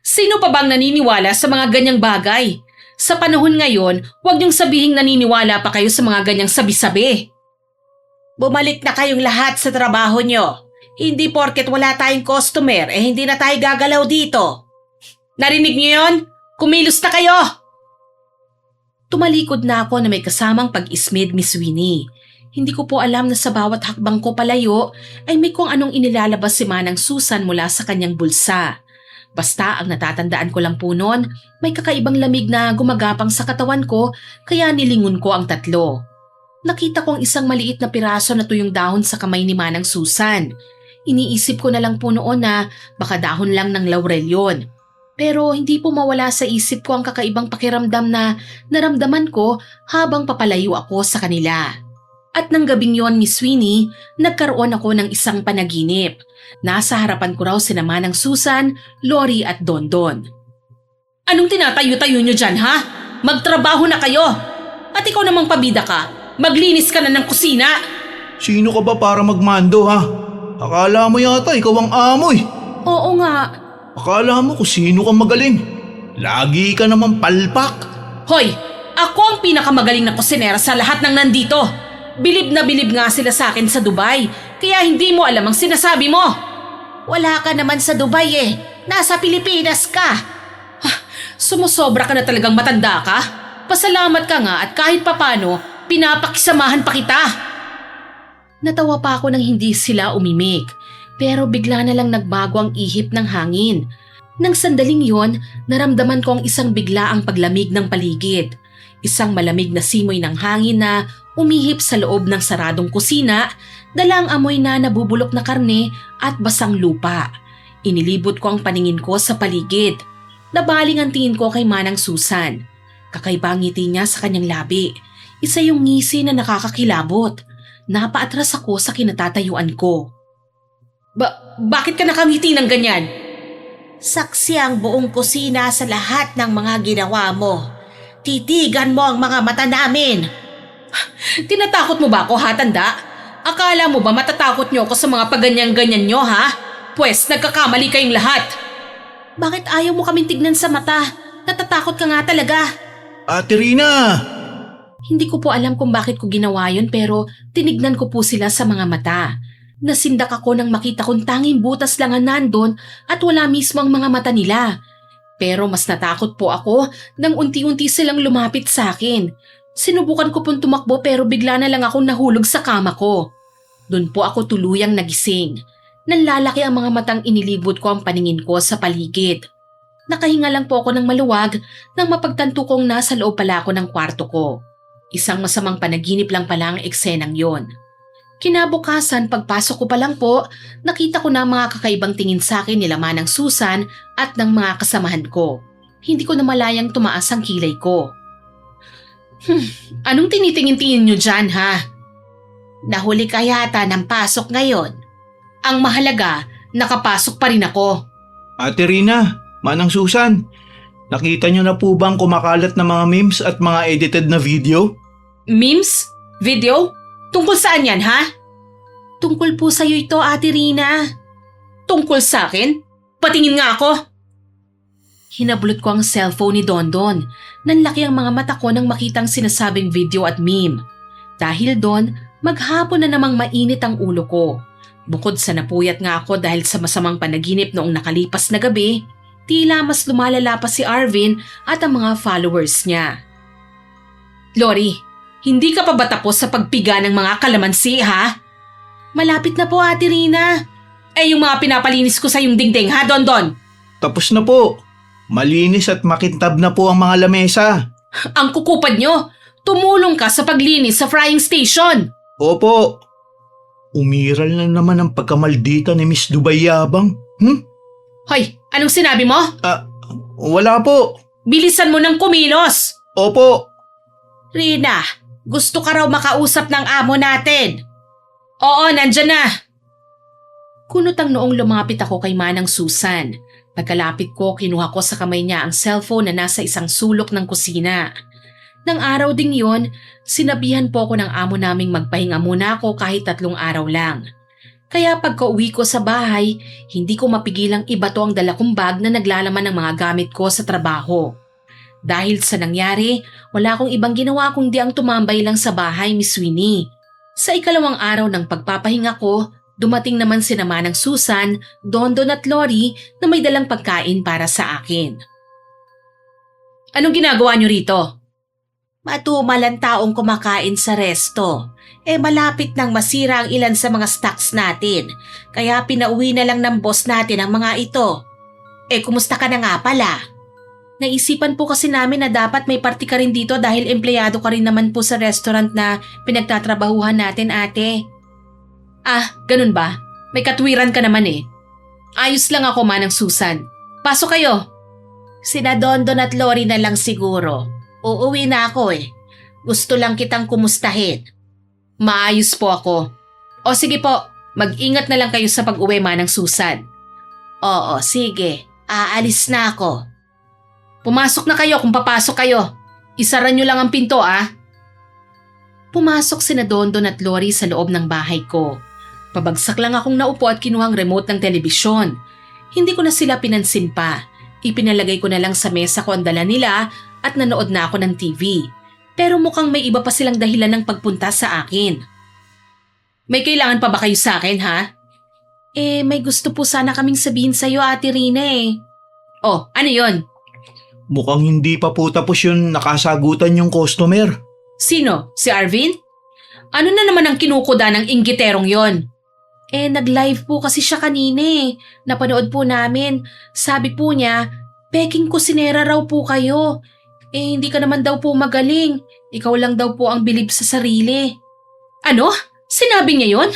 Sino pa bang naniniwala sa mga ganyang bagay? Sa panahon ngayon, huwag niyong sabihing naniniwala pa kayo sa mga ganyang sabi-sabi. Bumalik na kayong lahat sa trabaho nyo. Hindi porket wala tayong customer, hindi na tayo gagalaw dito. Narinig niyo yon? Kumilos na kayo! Tumalikod na ako na may kasamang pag-ismid, Miss Winnie. Hindi ko po alam na sa bawat hakbang ko palayo ay may kung anong inilalabas si Manang Susan mula sa kanyang bulsa. Basta ang natatandaan ko lang po noon, may kakaibang lamig na gumagapang sa katawan ko kaya nilingon ko ang tatlo. Nakita kong isang maliit na piraso na tuyong dahon sa kamay ni Manang Susan. Iniisip ko na lang po noon na baka dahon lang ng laurel yun. Pero hindi po mawala sa isip ko ang kakaibang pakiramdam na naramdaman ko habang papalayo ako sa kanila. At nang gabing yon, Miss Winnie, nagkaroon ako ng isang panaginip. Nasa harapan ko raw sina Manang Susan, Lori at Dondon. Anong tinatayo-tayo nyo dyan, ha? Magtrabaho na kayo! At ikaw namang pabida ka, maglinis ka na ng kusina! Sino ka ba para magmando ha? Akala mo yata ikaw ang amo eh. Oo nga. Akala mo kung sino kang magaling. Lagi ka naman palpak. Hoy, ako ang pinakamagaling na kusinera sa lahat ng nandito. Bilib na bilib nga sila sa akin sa Dubai, kaya hindi mo alam ang sinasabi mo. Wala ka naman sa Dubai eh. Nasa Pilipinas ka. Sumusobra ka na talagang matanda ka. Pasalamat ka nga at kahit papano, pinapakisamahan pa kita. Natawa pa ako nang hindi sila umimik. Pero bigla na lang nagbago ang ihip ng hangin. Nang sandaling yon, naramdaman ko ang isang biglaang paglamig ng paligid. Isang malamig na simoy ng hangin na umihip sa loob ng saradong kusina, dalang amoy na nabubulok na karne at basang lupa. Inilibot ko ang paningin ko sa paligid. Nabaling ang tingin ko kay Manang Susan. Kakaiba ang ngiti niya sa kanyang labi. Isa yung ngisi na nakakakilabot. Napaatras ako sa kinatatayuan ko. Bakit ka nakangiti ng ganyan? Saksi ang buong kusina sa lahat ng mga ginawa mo. Titigan mo ang mga mata namin. Tinatakot mo ba ako, ha, tanda? Akala mo ba matatakot niyo ako sa mga paganyan-ganyan niyo, ha? Pwes, nagkakamali kayong lahat. Bakit ayaw mo kaming tignan sa mata? Natatakot ka nga talaga. Ate Rina! Hindi ko po alam kung bakit ko ginawa yun pero tinignan ko po sila sa mga mata. Nasindak ako nang makita kong tanging butas lang ang nandun at wala mismo ang mga mata nila. Pero mas natakot po ako nang unti-unti silang lumapit sa akin. Sinubukan ko pong tumakbo pero bigla na lang akong nahulog sa kama ko. Doon po ako tuluyang nagising. Nanlalaki ang mga matang inilibot ko ang paningin ko sa paligid. Nakahinga lang po ako ng maluwag nang mapagtanto kong nasa loob pala ako ng kwarto ko. Isang masamang panaginip lang pala ang eksenang yon. Kinabukasan pagpasok ko pa lang po, nakita ko na ang mga kakaibang tingin sa akin nila Manang Susan at ng mga kasamahan ko. Hindi ko na malayang tumaas ang kilay ko. Anong tinitingin-tingin nyo dyan, ha? Nahuli ka yata ng pasok ngayon. Ang mahalaga, nakapasok pa rin ako. Ate Rina, Manang Susan, nakita niyo na po bang kumakalat na mga memes at mga edited na video? Memes? Video? Tungkol saan yan, ha? Tungkol po sa'yo ito, Ate Rina. Tungkol sa akin? Patingin nga ako. Hinabulot ko ang cellphone ni Dondon. Nanlaki ang mga mata ko nang makitang sinasabing video at meme. Dahil doon, maghapon na namang mainit ang ulo ko. Bukod sa napuyat nga ako dahil sa masamang panaginip noong nakalipas na gabi, tila mas lumalala pa si Arvin at ang mga followers niya. Lori, hindi ka pa ba tapos sa pagpiga ng mga kalamansi, ha? Malapit na po, Ate Rina. Yung mga pinapalinis ko sa yung dingding, ha, Dondon? Tapos na po. Malinis at makintab na po ang mga lamesa. Ang kukupad nyo, tumulong ka sa paglinis sa frying station. Opo. Umiral na naman ang pagkamaldita ni Miss Dubai Yabang. Hoy, anong sinabi mo? Wala po. Bilisan mo ng kumilos! Opo. Rina, gusto ka raw makausap ng amo natin. Oo, nandyan na! Kunot ang noong lumapit ako kay Manang Susan. Pagkalapit ko, kinuha ko sa kamay niya ang cellphone na nasa isang sulok ng kusina. Nang araw ding yon, sinabihan po ako ng amo naming magpahinga muna ako kahit 3 araw lang. Kaya pagka-uwi ko sa bahay, hindi ko mapigilang ibato ang dala kong bag na naglalaman ng mga gamit ko sa trabaho. Dahil sa nangyari, wala akong ibang ginawa kundi ang tumambay lang sa bahay, Miss Winnie. Sa ikalawang araw ng pagpapahinga ko, dumating naman si naman ng Susan, Dondon at Lori na may dalang pagkain para sa akin. Anong ginagawa niyo rito? Matumal ang taong kumakain sa resto. Malapit nang masira ang ilan sa mga stocks natin. Kaya pinauwi na lang ng boss natin ang mga ito. Kumusta ka na nga pala? Naisipan po kasi namin na dapat may party ka rin dito dahil empleyado ka rin naman po sa restaurant na pinagtatrabahuhan natin, ate. Ah, ganun ba? May katwiran ka naman eh. Ayos lang ako, Manang Susan. Pasok kayo. Sina Dondon at Lori na lang siguro. Uuwi na ako Gusto lang kitang kumustahin. Maayos po ako. O sige po, mag-ingat na lang kayo sa pag-uwi, Manang Susan. Oo, sige. Aalis na ako. Pumasok na kayo kung papasok kayo. Isara nyo lang ang pinto, ah. Pumasok sina Dondon at Lori sa loob ng bahay ko. Pabagsak lang akong naupo at kinuha ang remote ng telebisyon. Hindi ko na sila pinansin pa. Ipinalagay ko na lang sa mesa ko ang dala nila at nanood na ako ng TV. Pero mukhang may iba pa silang dahilan ng pagpunta sa akin. May kailangan pa ba kayo sa akin, ha? May gusto po sana kaming sabihin sa'yo, Ate Rina Oh, ano yon? Mukhang hindi pa po tapos yung nakasagutan yung customer. Sino? Si Arvin? Ano na naman ang kinukuda ng inggiterong yon? Nag-live po kasi siya kanina Napanood po namin. Sabi po niya, peking kusinera raw po kayo. Hindi ka naman daw po magaling. Ikaw lang daw po ang bilib sa sarili. Ano? Sinabi niya yon?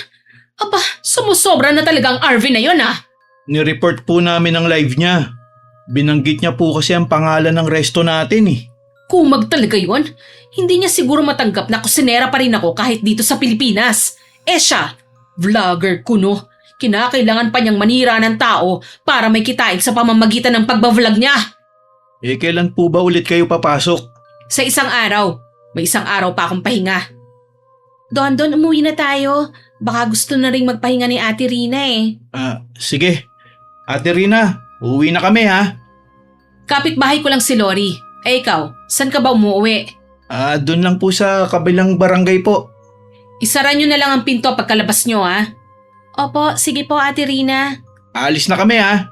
Aba, sumusobra na talaga ang Arvin na yon Nireport po namin ang live niya. Binanggit niya po kasi ang pangalan ng resto natin Kumag talaga yon? Hindi niya siguro matanggap na kusinera pa rin ako kahit dito sa Pilipinas. Siya, vlogger kuno. Kinakailangan pa niyang manira ng tao para may kitain sa pamamagitan ng pagbablog niya. Kailan po ba ulit kayo papasok? Sa isang araw. May isang araw pa akong pahinga. Dondon, umuwi na tayo. Baka gusto na rin magpahinga ni Ate Rina Sige. Ate Rina, uuwi na kami ha. Kapitbahay ko lang si Lori. Ikaw, saan ka ba umuwi? Doon lang po sa kabilang barangay po. Isara nyo na lang ang pinto pagkalabas nyo, Opo, sige po Ate Rina. Aalis na kami ha.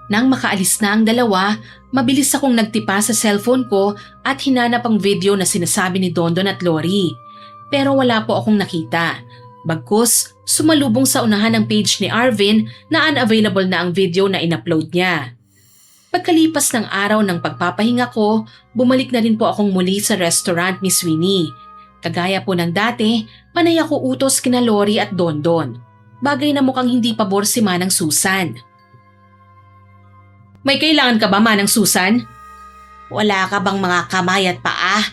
Nang makaalis na ang dalawa, mabilis akong nagtipa sa cellphone ko at hinanap ang video na sinasabi ni Dondon at Lori. Pero wala po akong nakita. Bagkus, sumalubong sa unahan ng page ni Arvin na unavailable na ang video na in-upload niya. Pagkalipas ng araw ng pagpapahinga ko, bumalik na rin po akong muli sa restaurant ni Sweeney. Kagaya po ng dati, panay ako utos kina Lori at Dondon. Bagay na mukhang hindi pabor si Manang Susan. May kailangan ka ba, Manang Susan? Wala ka bang mga kamay at paa?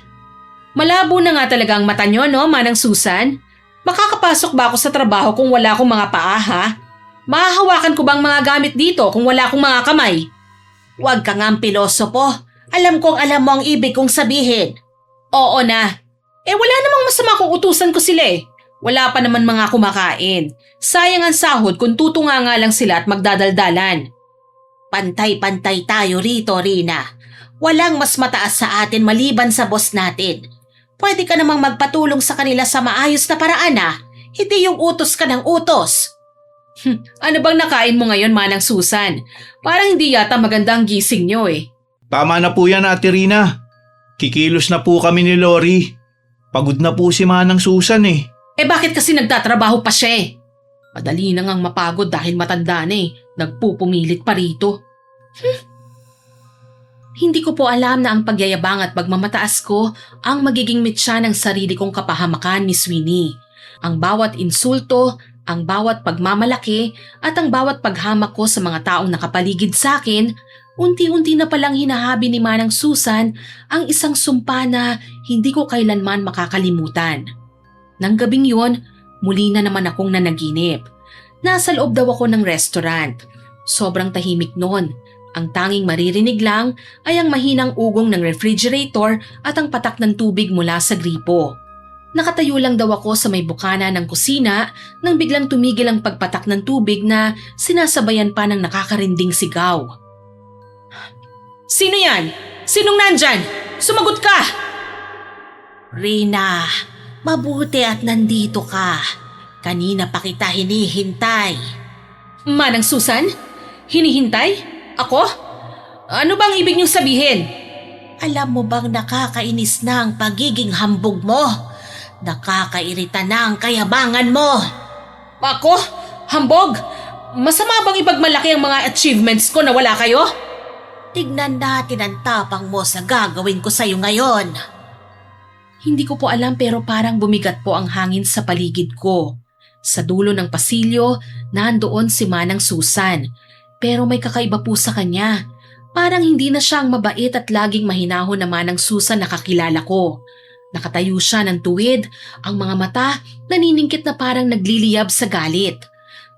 Malabo na nga talaga ang mata nyo, no, Manang Susan? Makakapasok ba ako sa trabaho kung wala akong mga paa, ha? Mahahawakan ko bang mga gamit dito kung wala akong mga kamay? Huwag ka ngang pilosopo. Alam kong alam mo ang ibig kong sabihin. Oo na. Wala namang masama kung utusan ko sila Wala pa naman mga kumakain. Sayang ang sahod kung tutunga nga lang sila at magdadaldalan. Pantay-pantay tayo rito, Rina. Walang mas mataas sa atin maliban sa boss natin. Pwede ka namang magpatulong sa kanila sa maayos na paraan Hindi yung utos ka ng utos. Ano bang nakain mo ngayon, Manang Susan? Parang hindi yata maganda ang gising nyo Tama na po yan, Ate Rina. Kikilos na po kami ni Lori. Pagod na po si Manang Susan Bakit kasi nagtatrabaho pa siya Madali na ngang mapagod dahil matanda na Nagpupumilit pa rito. Hindi ko po alam na ang pagyayabang at pagmamataas ko ang magiging mitsa ng sarili kong kapahamakan, Miss Winnie. Ang bawat insulto, ang bawat pagmamalaki at ang bawat paghamak ko sa mga taong nakapaligid sa akin, unti-unti na palang hinahabi ni Manang Susan ang isang sumpa na hindi ko kailanman makakalimutan. Nang gabing yon, muli na naman akong nanaginip. Nasa loob daw ako ng restaurant. Sobrang tahimik noon. Ang tanging maririnig lang ay ang mahinang ugong ng refrigerator at ang patak ng tubig mula sa gripo. Nakatayo lang daw ako sa may bukana ng kusina nang biglang tumigil ang pagpatak ng tubig na sinasabayan pa ng nakakarinding sigaw. Sino yan? Sinong nandyan? Sumagot ka! Rina, mabuti at nandito ka. Kanina pa kita hinihintay. Manang Susan? Hinihintay? Ako? Ano bang ibig niyong sabihin? Alam mo bang nakakainis na ang pagiging hambog mo? Nakakairita na ang kayabangan mo. Ako? Hambog? Masama bang ipagmalaki ang mga achievements ko na wala kayo? Tignan natin ang tapang mo sa gagawin ko sa'yo ngayon. Hindi ko po alam pero parang bumigat po ang hangin sa paligid ko. Sa dulo ng pasilyo, nandoon si Manang Susan. Pero may kakaiba po sa kanya. Parang hindi na siya ang mabait at laging mahinahon na Manang Susan na kakilala ko. Nakatayo siya ng tuwid, ang mga mata naniningkit na parang nagliliyab sa galit.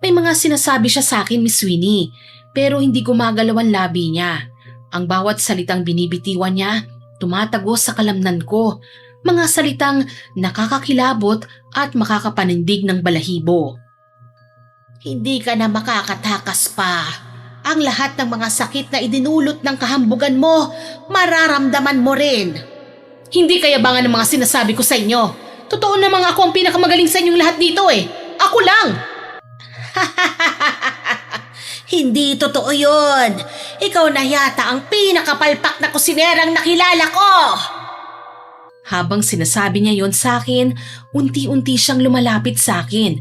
May mga sinasabi siya sa akin, Miss Winnie, pero hindi gumagalaw ang labi niya. Ang bawat salitang binibitiwan niya, tumatagos sa kalamnan ko. Mga salitang nakakakilabot at makakapanindig ng balahibo. Hindi ka na makakatakas pa. Ang lahat ng mga sakit na idinulot ng kahambugan mo, mararamdaman mo rin. Hindi kayabangan ng mga sinasabi ko sa inyo. Totoo namang ako ang pinakamagaling sa inyong lahat dito eh. Ako lang! Hindi totoo yun. Ikaw na yata ang pinakapalpak na kusinerang nakilala ko. Habang sinasabi niya yon sa akin, unti-unti siyang lumalapit sa akin.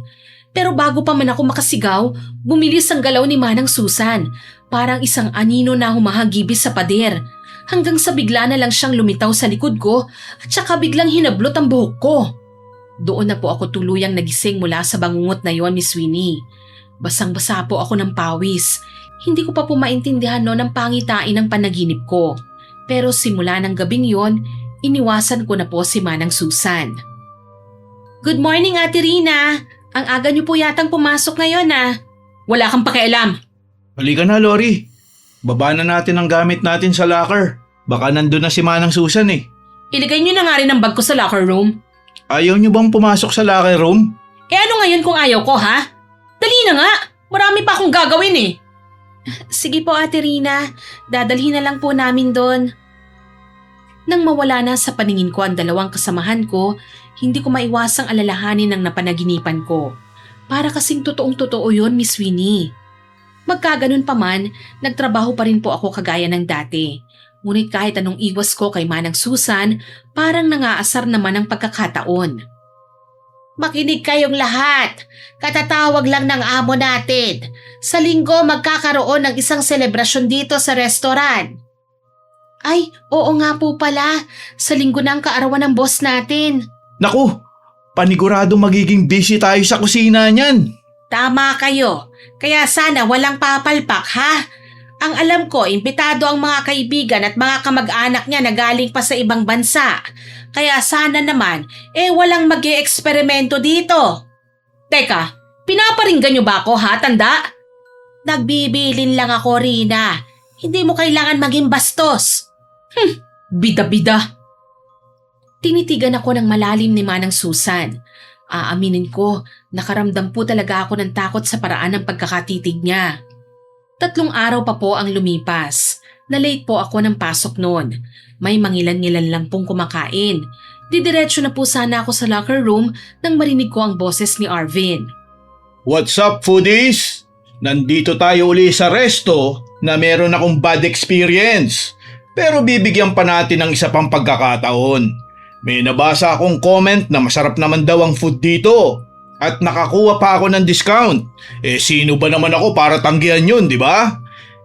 Pero bago pa man ako makasigaw, bumilis ang galaw ni Manang Susan. Parang isang anino na humahagibis sa pader. Hanggang sa bigla na lang siyang lumitaw sa likod ko at saka biglang hinablot ang buhok ko. Doon na po ako tuluyang nagising mula sa bangungot na yon, Miss Winnie. Basang-basa po ako ng pawis. Hindi ko pa po maintindihan noon ang pangitain ng panaginip ko. Pero simula ng gabing yon, iniwasan ko na po si Manang Susan. Good morning, Ate Rina. Ang aga niyo po yatang pumasok ngayon ah. Wala kang pakialam. Halika na, Lori. Baba na natin ang gamit natin sa locker. Baka nandun na si Manang Susan eh. Iligay niyo na nga rin ang bag ko sa locker room. Ayaw niyo bang pumasok sa locker room? Eh ano ngayon kung ayaw ko ha? Dali na nga. Marami pa akong gagawin eh. Sige po, Ate Rina. Dadalhin na lang po namin doon. Nang mawala na sa paningin ko ang dalawang kasamahan ko, hindi ko maiwasang alalahanin ang napanaginipan ko. Para kasing totoong-totoo yun, Miss Winnie. Magkaganon pa man, nagtrabaho pa rin po ako kagaya ng dati. Ngunit kahit anong iwas ko kay Manang Susan, parang nangaasar naman ang pagkakataon. Makinig kayong lahat. Katatawag lang ng amo natin. Sa linggo magkakaroon ng isang selebrasyon dito sa restaurant. Ay, oo nga po pala. Sa linggo na ang kaarawan ng boss natin. Naku, panigurado magiging busy tayo sa kusina niyan. Tama kayo. Kaya sana walang papalpak, ha? Ang alam ko, imbitado ang mga kaibigan at mga kamag-anak niya na galing pa sa ibang bansa. Kaya sana naman, walang mag-i-eksperimento dito. Teka, pinaparinggan niyo ba ako ha, tanda? Nagbibilin lang ako, Rina. Hindi mo kailangan maging bastos. Bida-bida. Tinitigan ako ng malalim ni Manang Susan. Aaminin ko, nakaramdam po talaga ako ng takot sa paraan ng pagkakatitig niya. 3 araw pa po ang lumipas. Na-late po ako ng pasok noon. May mangilan-ngilan lang pong kumakain. Didiretso na po sana ako sa locker room nang marinig ko ang boses ni Arvin. What's up, foodies? Nandito tayo uli sa resto na meron akong bad experience. Pero bibigyan pa natin ng isa pang pagkakataon. May nabasa akong comment na masarap naman daw ang food dito. At nakakuha pa ako ng discount. Sino ba naman ako para tanggihan yun, di ba?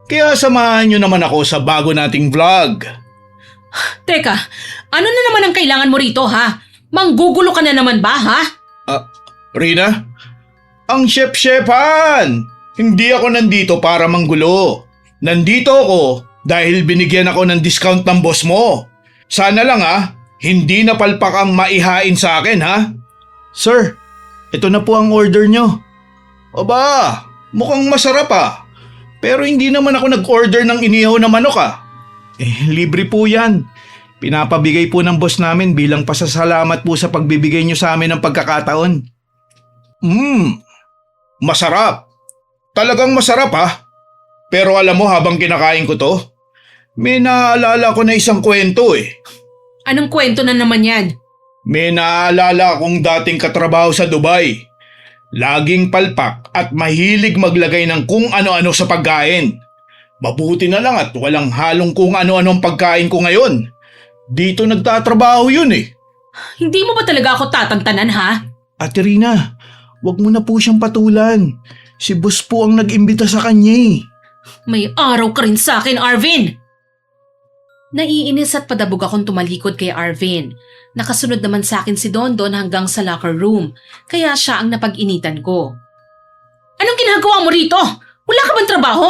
Kaya samahan nyo naman ako sa bago nating vlog. Teka, ano na naman ang kailangan mo rito ha? Manggugulo ka na naman ba ha? Rina? Ang chef-chefan! Hindi ako nandito para manggulo. Nandito ako dahil binigyan ako ng discount ng boss mo. Sana lang hindi na palpak ang maihain sa akin Sir, ito na po ang order nyo. Aba, mukhang masarap Pero hindi naman ako nag-order ng inihaw na manok libre po yan. Pinapabigay po ng boss namin bilang pasasalamat po sa pagbibigay nyo sa amin ng pagkakataon. Masarap. Talagang masarap Pero alam mo habang kinakain ko to, may naaalala ko na isang kwento Anong kwento na naman yan? May naaalala akong dating katrabaho sa Dubai. Laging palpak at mahilig maglagay ng kung ano-ano sa pagkain. Mabuti na lang at walang halong kung ano-anong pagkain ko ngayon. Dito nagtatrabaho yun Hindi mo ba talaga ako tatantanan Ate Rina, wag mo na po siyang patulan. Si boss po ang nag-imbita sa kanya May araw ka rin sa akin, Arvin! Naiinis at padabog akong tumalikod kay Arvin. Nakasunod naman sa akin si Dondon hanggang sa locker room, kaya siya ang napag-initan ko. Anong ginagawa mo rito? Wala ka bang trabaho,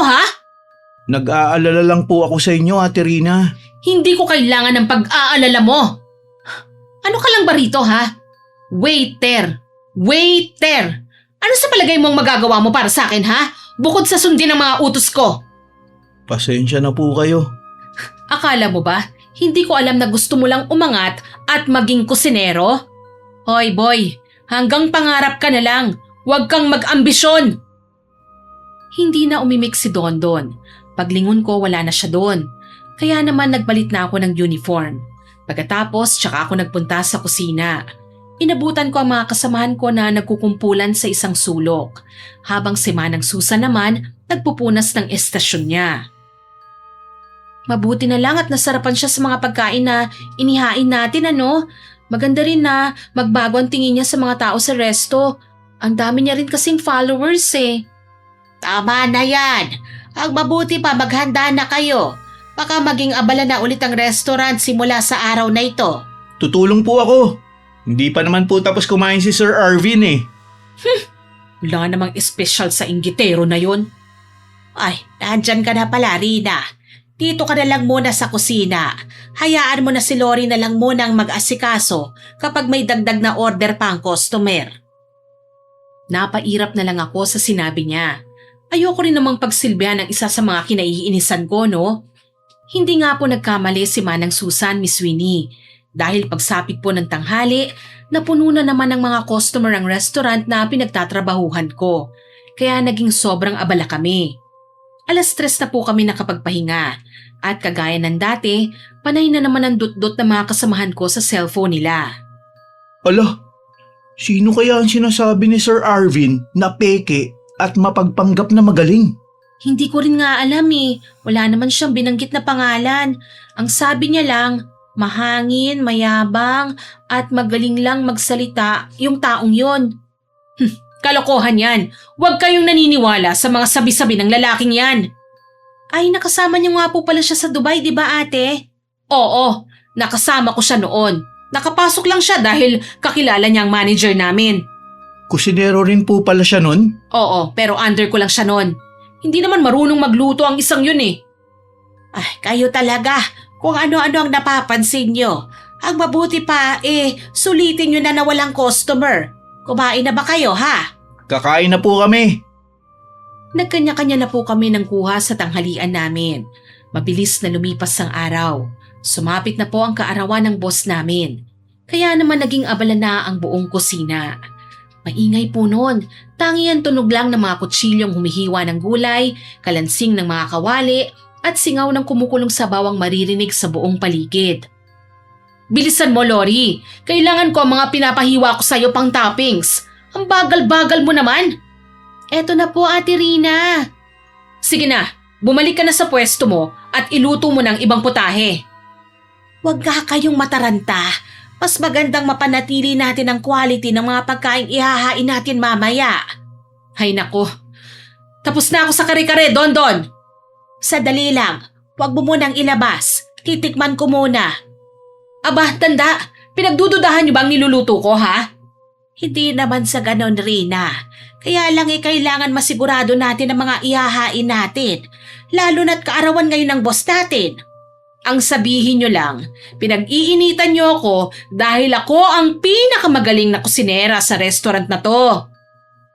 Nag-aalala lang po ako sa inyo, Ate Rina. Hindi ko kailangan ng pag-aalala mo. Ano ka lang ba rito, Waiter! Waiter! Ano sa palagay mong magagawa mo para sa akin, Bukod sa sundin ng mga utos ko. Pasensya na po kayo. Akala mo ba, hindi ko alam na gusto mo lang umangat at maging kusinero? Hoy boy, hanggang pangarap ka na lang. Huwag kang mag-ambisyon. Hindi na umimik si Dondon. Paglingon ko wala na siya doon. Kaya naman nagbalit na ako ng uniform. Pagkatapos tsaka ako nagpunta sa kusina. Inabutan ko ang mga kasamahan ko na nagkukumpulan sa isang sulok, habang si Manang Susan naman nagpupunas ng estasyon niya. Mabuti na lang at nasarapan siya sa mga pagkain na inihain natin Maganda rin na magbago ang tingin niya sa mga tao sa resto. Ang dami niya rin kasing followers Tama na yan. Ang mabuti pa maghanda na kayo. Baka maging abala na ulit ang restaurant simula sa araw na ito. Tutulong po ako. Hindi pa naman po tapos kumain si Sir Arvin Wala namang espesyal sa inggitero na yon. Ay, nandyan ka na pala, Rina. Dito ka na lang muna sa kusina. Hayaan mo na si Lori na lang muna ang mag-asikaso kapag may dagdag na order pa ang customer. Napairap na lang ako sa sinabi niya. Ayoko rin namang pagsilbihan ng isa sa mga kinaiinisan ko, Hindi nga po nagkamali si Manang Susan, Miss Winnie. Dahil pagsapit po ng tanghali, napuno na naman ng mga customer ang restaurant na pinagtatrabahuhan ko. Kaya naging sobrang abala kami. 3:00 na po kami nakapagpahinga. At kagaya ng dati, panay na naman ang dut-dut ng mga kasamahan ko sa cellphone nila. Ala, sino kaya ang sinasabi ni Sir Arvin na peke at mapagpanggap na magaling? Hindi ko rin nga alam Wala naman siyang binanggit na pangalan. Ang sabi niya lang, mahangin, mayabang, at magaling lang magsalita yung taong yon. Kalokohan yan. Huwag kayong naniniwala sa mga sabi-sabi ng lalaking yan. Ay, nakasama niyo nga po pala siya sa Dubai, di ba ate? Oo, nakasama ko siya noon. Nakapasok lang siya dahil kakilala niya ang manager namin. Kusinero rin po pala siya nun? Oo, pero under ko lang siya noon. Hindi naman marunong magluto ang isang yun Ay, kayo talaga. Kung ano-ano ang napapansin nyo. Ang mabuti pa, sulitin nyo na walang customer. Kumain na ba kayo, Kakain na po kami. Nagkanya-kanya na po kami ng kuha sa tanghalian namin. Mabilis na lumipas ang araw. Sumapit na po ang kaarawan ng boss namin. Kaya naman naging abala na ang buong kusina. Maingay po noon. Tangian tunog lang ng mga kutsilyong humihiwa ng gulay, kalansing ng mga kawali, at singaw ng kumukulong sabaw ang maririnig sa buong paligid. Bilisan mo, Lori. Kailangan ko ang mga pinapahiwa ko sa'yo pang toppings. Ang bagal-bagal mo naman. Eto na po, Ate Rina. Sige na, bumalik ka na sa pwesto mo at iluto mo ng ibang putahe. Huwag ka kayong mataranta. Mas magandang mapanatili natin ang quality ng mga pagkain ihahain natin mamaya. Hay nako. Tapos na ako sa kare-kare, Dondon. Sadali lang. Huwag mo munang ilabas. Titikman ko muna. Aba, tanda. Pinagdududahan niyo bang niluluto ko, Hindi naman sa ganon, Rina. Kaya lang kailangan masigurado natin ang mga ihahain natin. Lalo na't kaarawan ngayon ng boss natin. Ang sabihin nyo lang, pinag-iinitan nyo ako dahil ako ang pinakamagaling na kusinera sa restaurant na to.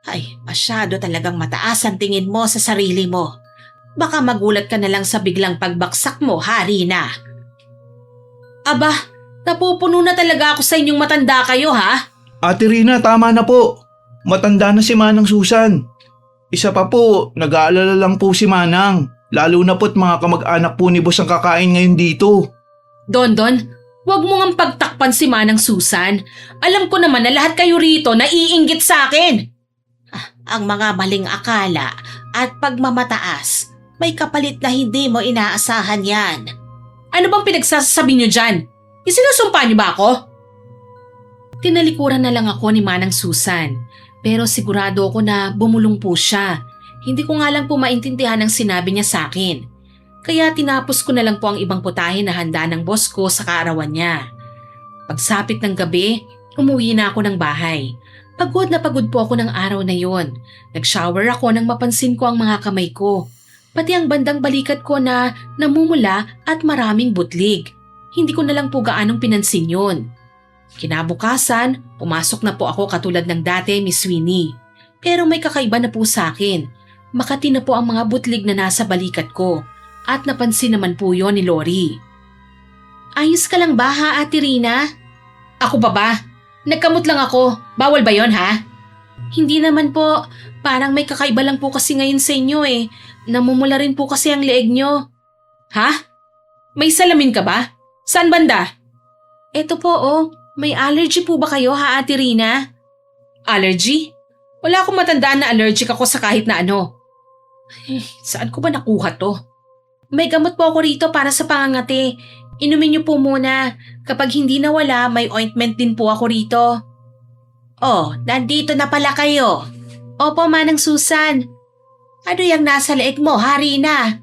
Ay, masyado talagang mataas ang tingin mo sa sarili mo. Baka magulat ka na lang sa biglang pagbaksak mo, ha, Rina? Aba, napupuno na talaga ako sa inyong matanda kayo, ha? Ate Rina, tama na po. Matanda na si Manang Susan. Isa pa po, nag-aalala lang po si Manang. Lalo na po't mga kamag-anak po ni boss ang kakain ngayon dito. Don, wag mo ngang pagtakpan si Manang Susan. Alam ko naman na lahat kayo rito naiinggit sa akin. Ang mga maling akala at pagmamataas, may kapalit na hindi mo inaasahan yan. Ano bang pinagsasabi nyo dyan? Isinusumpa nyo ba ako? Tinalikuran na lang ako ni Manang Susan. Pero sigurado ako na bumulong po siya. Hindi ko nga lang po maintindihan ang sinabi niya sa akin. Kaya tinapos ko na lang po ang ibang putahe na handa ng boss ko sa kaarawan niya. Pagsapit ng gabi, umuwi na ako ng bahay. Pagod na pagod po ako ng araw na yon. Nag-shower ako nang mapansin ko ang mga kamay ko. Pati ang bandang balikat ko na namumula at maraming butlig. Hindi ko na lang po gaanong pinansin yun. Kinabukasan, pumasok na po ako katulad ng dati, Miss Winnie. Pero may kakaiba na po sa akin. Makati na po ang mga butlig na nasa balikat ko. At napansin naman po yon ni Lori. Ayos ka lang ba, ha, Ate Rina? Ako ba? Nagkamot lang ako. Bawal ba yon, ha? Hindi naman po. Parang may kakaiba lang po kasi ngayon sa inyo eh. Namumula rin po kasi ang leeg nyo. Ha? May salamin ka ba? Saan banda? Eto po oh. May allergy po ba kayo, ha, Ate Rina? Allergy? Wala akong matandaan na allergic ako sa kahit na ano. Saan ko ba nakuha to? May gamot po ako rito para sa pangangati. Inumin niyo po muna. Kapag hindi nawala, may ointment din po ako rito. Oh, nandito na pala kayo. Opo, Manang Susan. Ano yung nasa leeg mo, ha, Rina?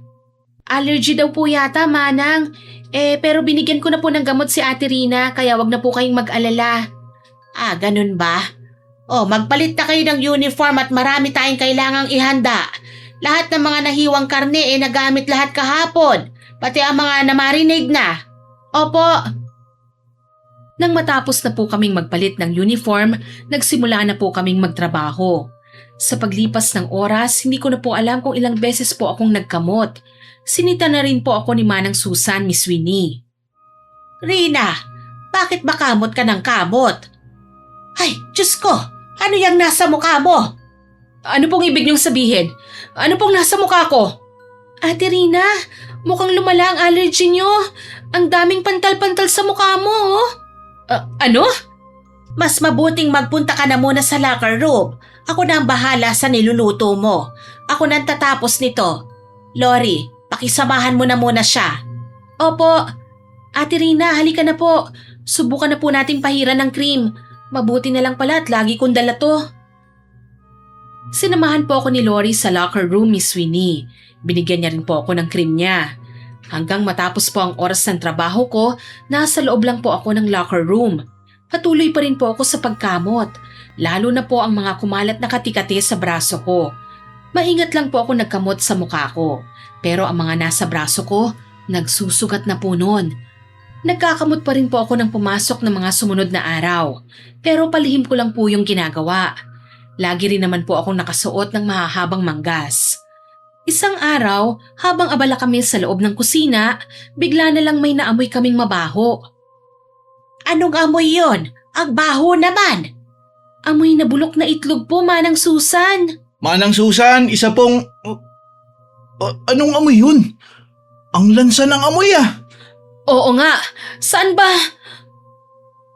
Allergy daw po yata, Manang. Pero binigyan ko na po ng gamot si Ate Rina, kaya wag na po kayong mag-alala. Ah, ganun ba? Oh, magpalit na kayo ng uniform at marami tayong kailangang ihanda. Lahat ng mga nahiwang karne nagamit lahat kahapon, pati ang mga namarinade na. Opo. Nang matapos na po kaming magpalit ng uniform, nagsimula na po kaming magtrabaho. Sa paglipas ng oras, hindi ko na po alam kung ilang beses po akong nagkamot. Sinita na rin po ako ni Manang Susan, Miss Winnie. Rina, bakit ba kamot ka ng kamot? Ay, Diyos ko, ano yung nasa mukha mo? Ano pong ibig niyong sabihin? Ano pong nasa mukha ko? Ate Rina, mukhang lumala ang allergy niyo. Ang daming pantal-pantal sa mukha mo, oh. Ano? Mas mabuting magpunta ka na muna sa locker room. Ako na ang bahala sa niluluto mo. Ako na ang tatapos nito. Lori, pakisamahan mo na muna siya. Opo. Ate Rina, halika na po. Subukan na po nating pahiran ng cream. Mabuti na lang pala at lagi kong dala to. Sinamahan po ako ni Lori sa locker room, Miss Winnie. Binigyan niya rin po ako ng cream niya. Hanggang matapos po ang oras ng trabaho ko, nasa loob lang po ako ng locker room. Patuloy pa rin po ako sa pagkamot, lalo na po ang mga kumalat na katikati sa braso ko. Maingat lang po ako nagkamot sa mukha ko, pero ang mga nasa braso ko, nagsusugat na po noon. Nagkakamot pa rin po ako nang pumasok ng mga sumunod na araw, pero palihim ko lang po yung ginagawa. Lagi rin naman po akong nakasuot ng mahahabang manggas. Isang araw, habang abala kami sa loob ng kusina, bigla na lang may naamoy kaming mabaho. Anong amoy yon? Ang baho naman! Amoy na bulok na itlog po, Manang Susan. Manang Susan, isa pong... anong amoy yun? Ang lansa ng amoy ah! Oo nga, saan ba?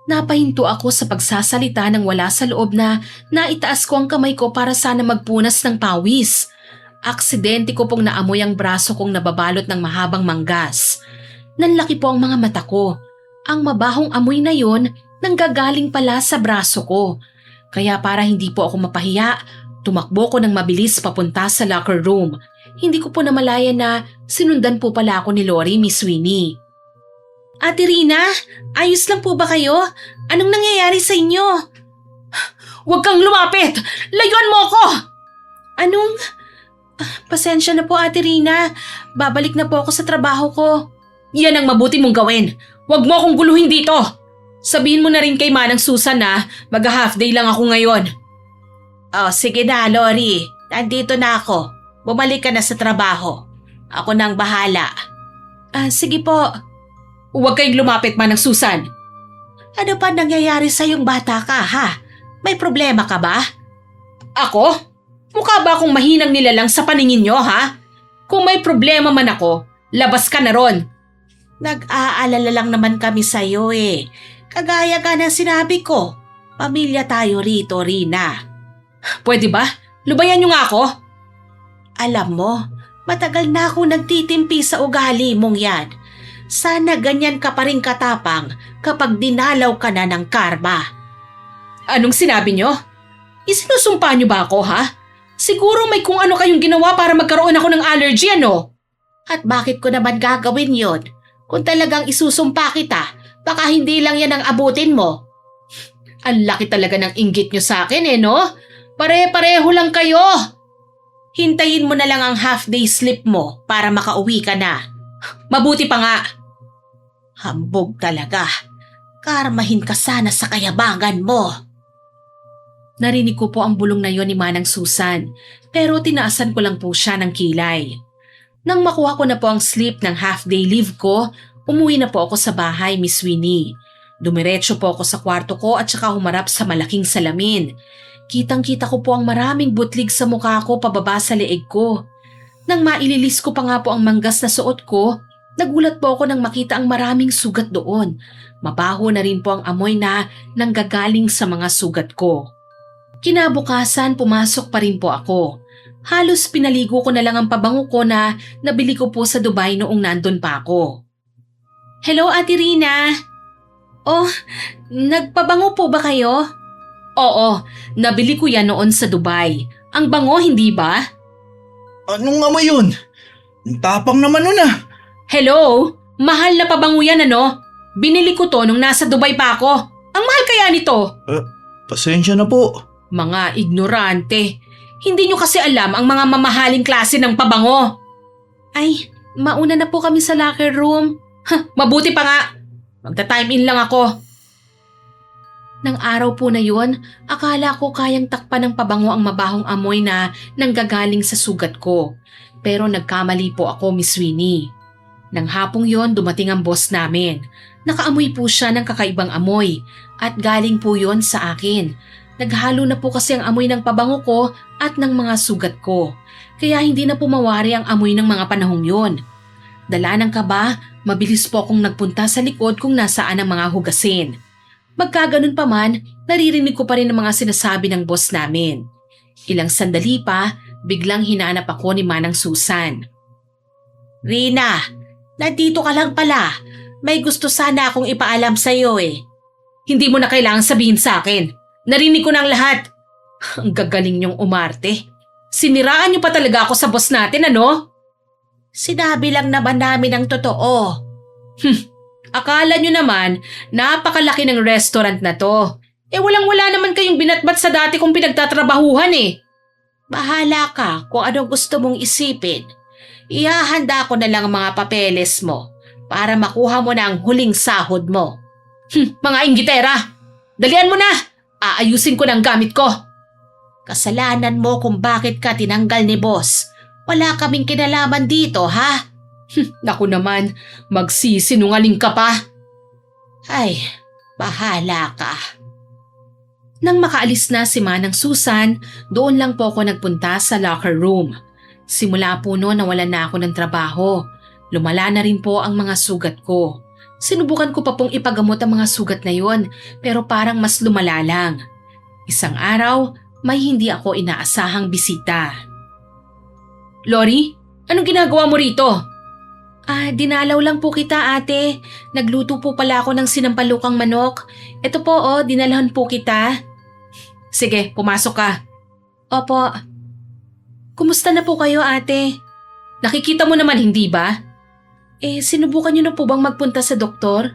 Napahinto ako sa pagsasalita nang wala sa loob na naitaas ko ang kamay ko para sana magpunas ng pawis. Aksidente ko pong naamoy ang braso kong nababalot ng mahabang manggas. Nanlaki po ang mga mata ko. Ang mabahong amoy na yon nanggagaling pala sa braso ko. Kaya para hindi po ako mapahiya, tumakbo ko ng mabilis papunta sa locker room. Hindi ko po namalayan na sinundan po pala ako ni Lori, Miss Winnie. Ate Rina, ayos lang po ba kayo? Anong nangyayari sa inyo? Huwag kang lumapit! Layuan mo ako! Anong? Pasensya na po, Ate Rina. Babalik na po ako sa trabaho ko. Yan ang mabuti mong gawin. Huwag mo akong guluhin dito. Sabihin mo na rin kay Manang Susan na mag-half day lang ako ngayon. Oh, sige na, Lori. Nandito na ako. Bumalik ka na sa trabaho. Ako nang bahala. Sige po. Huwag kayong lumapit, Manang Susan. Ano pa nangyayari sa yung bata ka, ha? May problema ka ba? Ako? Mukha ba akong mahinang nilalang sa paningin nyo, ha? Kung may problema man ako, labas ka na ron. Nag-aalala lang naman kami sa'yo eh. Kagaya ka ng sinabi ko. Pamilya tayo rito, Rina. Pwede ba? Lubayan nyo nga ako? Alam mo, matagal na ako nagtitimpi sa ugali mong yan. Sana ganyan ka pa rin katapang kapag dinalaw ka na ng karma. Anong sinabi nyo? Isinusumpa nyo ba ako, ha? Siguro may kung ano kayong ginawa para magkaroon ako ng allergy, ano? At bakit ko naman gagawin yon? Kung talagang isusumpa kita, baka hindi lang yan ang abutin mo. Ang laki talaga ng inggit nyo sa akin, no? Pare-pareho lang kayo. Hintayin mo na lang ang half-day sleep mo para makauwi ka na. Mabuti pa nga. Hambog talaga. Karmahin ka sana sa kayabangan mo. Narinig ko po ang bulong na yon ni Manang Susan, pero tinaasan ko lang po siya ng kilay. Nang makuha ko na po ang sleep ng half-day leave ko, umuwi na po ako sa bahay, Miss Winnie. Dumiretso po ako sa kwarto ko at saka humarap sa malaking salamin. Kitang-kita ko po ang maraming butlig sa mukha ko pababa sa leeg ko. Nang maililis ko pa nga po ang manggas na suot ko, nagulat po ako nang makita ang maraming sugat doon. Mabaho na rin po ang amoy na nanggagaling sa mga sugat ko. Kinabukasan, pumasok pa rin po ako. Halos pinaligo ko na lang ang pabango ko na nabili ko po sa Dubai noong nandun pa ako. Hello, Ate Rina. Oh, nagpabango po ba kayo? Oo, nabili ko yan noon sa Dubai. Ang bango, hindi ba? Anong amoy yun? Ang tapang naman nun ah. Hello? Mahal na pabango yan, ano? Binili ko to nung nasa Dubai pa ako. Ang mahal kaya nito? Pasensya na po. Mga ignorante. Hindi nyo kasi alam ang mga mamahaling klase ng pabango. Ay, mauna na po kami sa locker room. Mabuti pa nga. Magta-time in lang ako. Nang araw po na yon, akala ko kayang takpan ng pabango ang mabahong amoy na nanggagaling sa sugat ko. Pero nagkamali po ako, Miss Winnie. Nang hapong yon, dumating ang boss namin. Nakaamoy po siya ng kakaibang amoy at galing po yon sa akin. Naghalo na po kasi ang amoy ng pabango ko at ng mga sugat ko. Kaya hindi na po mawari ang amoy ng mga panahong yon. Dala ng kaba, mabilis po akong nagpunta sa likod kung nasaan ang mga hugasin. Magkaganon pa man, naririnig ko pa rin ang mga sinasabi ng boss namin. Ilang sandali pa, biglang hinanap ako ni Manang Susan. Rina, nandito ka lang pala. May gusto sana akong ipaalam sa'yo eh. Hindi mo na kailangang sabihin sa akin. Narinig ko ng lahat. Ang gagaling niyong umarte. Siniraan niyo pa talaga ako sa boss natin, ano? Sinabi lang naman namin ang totoo. Akala niyo naman, napakalaki ng restaurant na to. Walang-wala naman kayong binatbat sa dati kong pinagtatrabahuhan eh. Bahala ka kung anong gusto mong isipin. Ihahanda ko na lang ang mga papeles mo para makuha mo na ang huling sahod mo. Mga inggitera! Dalian mo na! Aayusin ko ng gamit ko. Kasalanan mo kung bakit ka tinanggal ni boss. Wala kaming kinalaman dito, ha? Naku naman, magsisinungaling ka pa. Ay, bahala ka. Nang makaalis na si Manang Susan, doon lang po ako nagpunta sa locker room. Simula po noon nawalan na ako ng trabaho. Lumala na rin po ang mga sugat ko. Sinubukan ko pa pong ipagamot ang mga sugat na yon, pero parang mas lumala lang. Isang araw, may hindi ako inaasahang bisita. Lori, anong ginagawa mo rito? Dinalaw lang po kita, ate. Nagluto po pala ako ng sinampalukang manok. Ito po, dinalhan po kita. Sige, pumasok ka. Opo. Kumusta na po kayo, ate? Nakikita mo naman, hindi ba? Sinubukan niyo na po bang magpunta sa doktor?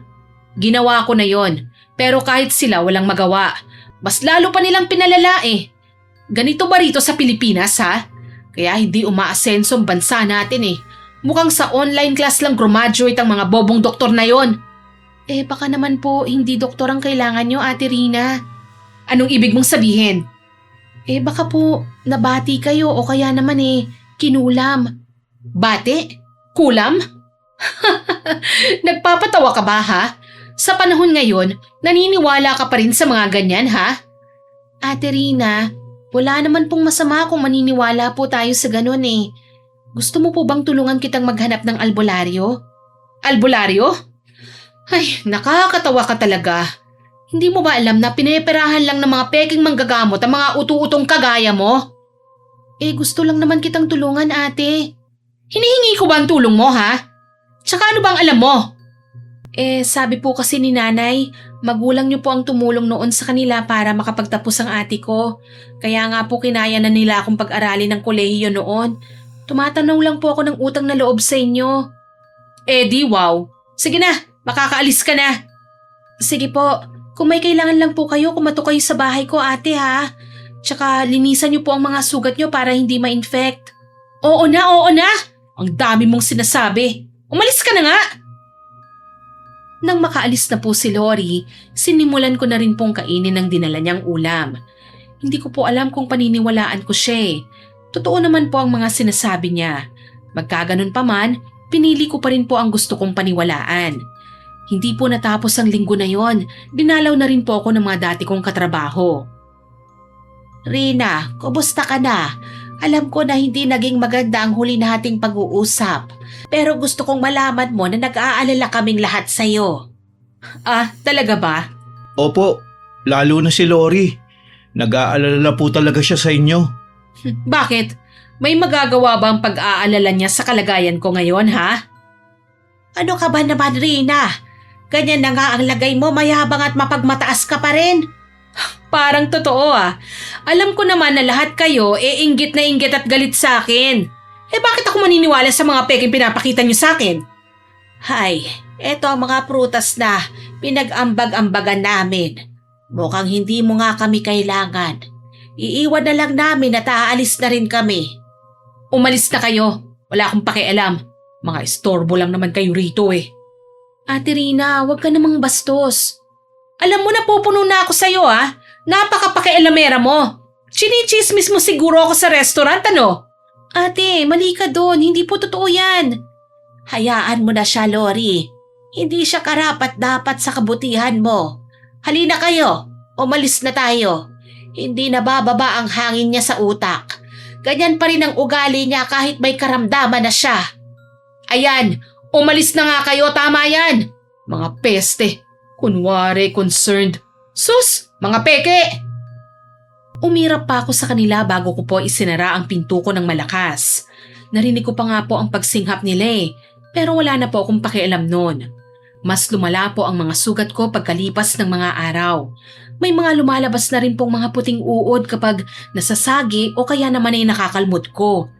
Ginawa ko na yon, pero kahit sila walang magawa. Mas lalo pa nilang pinalala eh. Ganito ba rito sa Pilipinas ha? Kaya hindi umaasenso ang bansa natin eh. Mukhang sa online class lang graduate ang mga bobong doktor na yon. Baka naman po hindi doktor ang kailangan nyo, Ate Rina. Anong ibig mong sabihin? Baka po nabati kayo o kaya naman kinulam. Bati? Kulam? Nagpapatawa ka ba ha? Sa panahon ngayon, naniniwala ka pa rin sa mga ganyan ha? Ate Rina, wala naman pong masama kung maniniwala po tayo sa ganun eh. Gusto mo po bang tulungan kitang maghanap ng albularyo? Albularyo? Ay, nakakatawa ka talaga. Hindi mo ba alam na pineperahan lang ng mga peking manggagamot ang mga utu-utong kagaya mo? Gusto lang naman kitang tulungan, ate. Hinihingi ko ba ang tulong mo, ha? Tsaka ano bang alam mo? Sabi po kasi ni nanay, magulang niyo po ang tumulong noon sa kanila para makapagtapos ang ate ko. Kaya nga po kinaya na nila akong pag-aralin ng kolehiyo noon. Tumatanaw lang po ako ng utang na loob sa inyo. Di wow. Sige na, makakaalis ka na. Sige po, kung may kailangan lang po kayo, kumato kayo sa bahay ko ate ha. Tsaka linisan niyo po ang mga sugat niyo para hindi ma-infect. Oo na, oo na. Ang dami mong sinasabi. Umalis ka na nga. Nang makaalis na po si Lori, sinimulan ko na rin pong kainin ang dinala niyang ulam. Hindi ko po alam kung paniniwalaan ko siya. Totoo naman po ang mga sinasabi niya. Magkaganon pa man, pinili ko pa rin po ang gusto kong paniwalaan. Hindi po natapos ang linggo na yon, dinalaw na rin po ako ng mga dati kong katrabaho. Rina, kumusta ka na? Alam ko na hindi naging maganda ang huli nating pag-uusap. Pero gusto kong malaman mo na nag-aalala kaming lahat sa'yo. Talaga ba? Opo, lalo na si Lori. Nag-aalala po talaga siya sa inyo. Bakit? May magagawa ba ang pag-aalala niya sa kalagayan ko ngayon, ha? Ano ka ba naman, Rina? Ganyan na nga ang lagay mo, mayabang at mapagmataas ka pa rin. Parang totoo Alam ko naman na lahat kayo inggit na inggit at galit sa akin. Bakit ako maniniwala sa mga peking pinapakita niyo sa akin? Hay, eto ang mga prutas na pinag-ambag-ambagan namin. Mukhang hindi mo nga kami kailangan. Iiwan na lang namin at aalis na rin kami. Umalis na kayo. Wala akong pakialam. Mga istorbo lang naman kayo rito Ate Rina, huwag ka namang bastos. Alam mo na pupuno na ako sa'yo Napaka-pakialamera mo. Chinichismis mo siguro ako sa restaurant Ate, mali ka doon. Hindi po totoo yan. Hayaan mo na siya, Lori. Hindi siya karapat-dapat sa kabutihan mo. Halina kayo. Umalis na tayo. Hindi nabababa ang hangin niya sa utak. Ganyan pa rin ang ugali niya kahit may karamdaman na siya. Ayan, umalis na nga kayo. Tama yan. Mga peste. Kunwari concerned. Sus, mga peke! Umirap pa ako sa kanila bago ko po isinara ang pinto ko ng malakas. Narinig ko pa nga po ang pagsinghap nila pero wala na po akong pakialam noon. Mas lumala po ang mga sugat ko pagkalipas ng mga araw. May mga lumalabas na rin pong mga puting uod kapag nasasagi o kaya naman ay nakakalmot ko.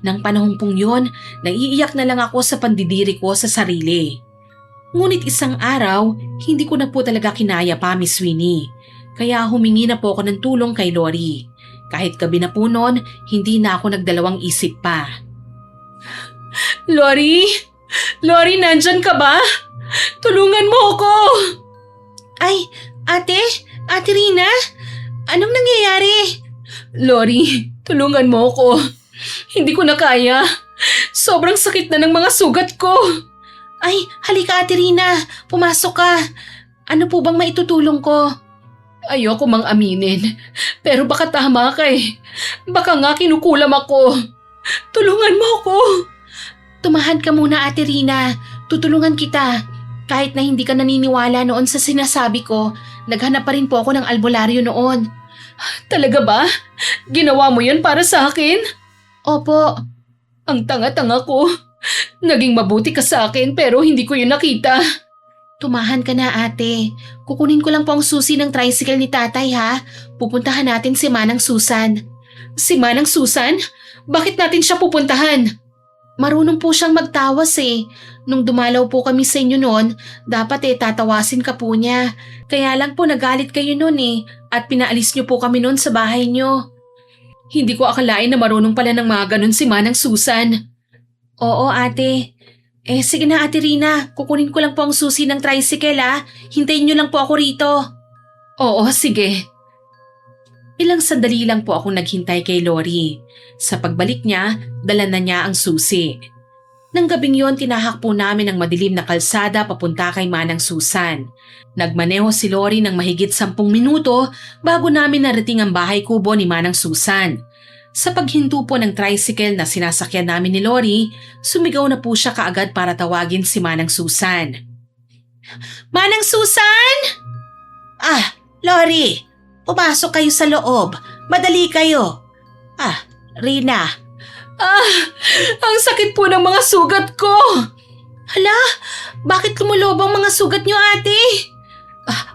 Nang panahong pong yun, naiiyak na lang ako sa pandidiri ko sa sarili. Ngunit isang araw, hindi ko na po talaga kinaya pa, Miss Winnie. Kaya humingi na po ako ng tulong kay Lori. Kahit gabi na po noon, hindi na ako nagdalawang isip pa. Lori? Lori, nandyan ka ba? Tulungan mo ako! Ay, Ate Rina? Anong nangyayari? Lori, tulungan mo ako. Hindi ko na kaya. Sobrang sakit na ng mga sugat ko. Ay, halika Ate Rina. Pumasok ka. Ano po bang maitutulong ko? Ayoko mang aminin. Pero baka tama ka Baka nga kinukulam ako. Tulungan mo ako. Tumahan ka muna Ate Rina. Tutulungan kita. Kahit na hindi ka naniniwala noon sa sinasabi ko, naghanap pa rin po ako ng albularyo noon. Talaga ba? Ginawa mo yun para sa akin? Opo. Ang tanga-tanga ko. Naging mabuti ka sa akin pero hindi ko yun nakita. Tumahan ka na ate. Kukunin ko lang po ang susi ng tricycle ni tatay ha. Pupuntahan natin si Manang Susan. Si Manang Susan? Bakit natin siya pupuntahan? Marunong po siyang magtawas eh. Nung dumalaw po kami sa inyo noon, dapat tatawasin ka po niya. Kaya lang po nagalit kayo noon eh at pinaalis niyo po kami noon sa bahay niyo. Hindi ko akalain na marunong pala ng mga ganun si Manang Susan. Oo ate. Sige na Ate Rina, kukunin ko lang po ang susi ng tricycle Hintayin niyo lang po ako rito. Oo, sige. Ilang sandali lang po akong naghintay kay Lori. Sa pagbalik niya, dala na niya ang susi. Nang gabing yon, tinahak po namin ang madilim na kalsada papunta kay Manang Susan. Nagmaneho si Lori ng mahigit 10 minuto bago namin narating ang bahay kubo ni Manang Susan. Sa paghinto po ng tricycle na sinasakyan namin ni Lori, sumigaw na po siya kaagad para tawagin si Manang Susan. Manang Susan! Lori! Pumasok kayo sa loob. Madali kayo. Rina. Ang sakit po ng mga sugat ko. Hala, bakit lumulob ang mga sugat niyo ate?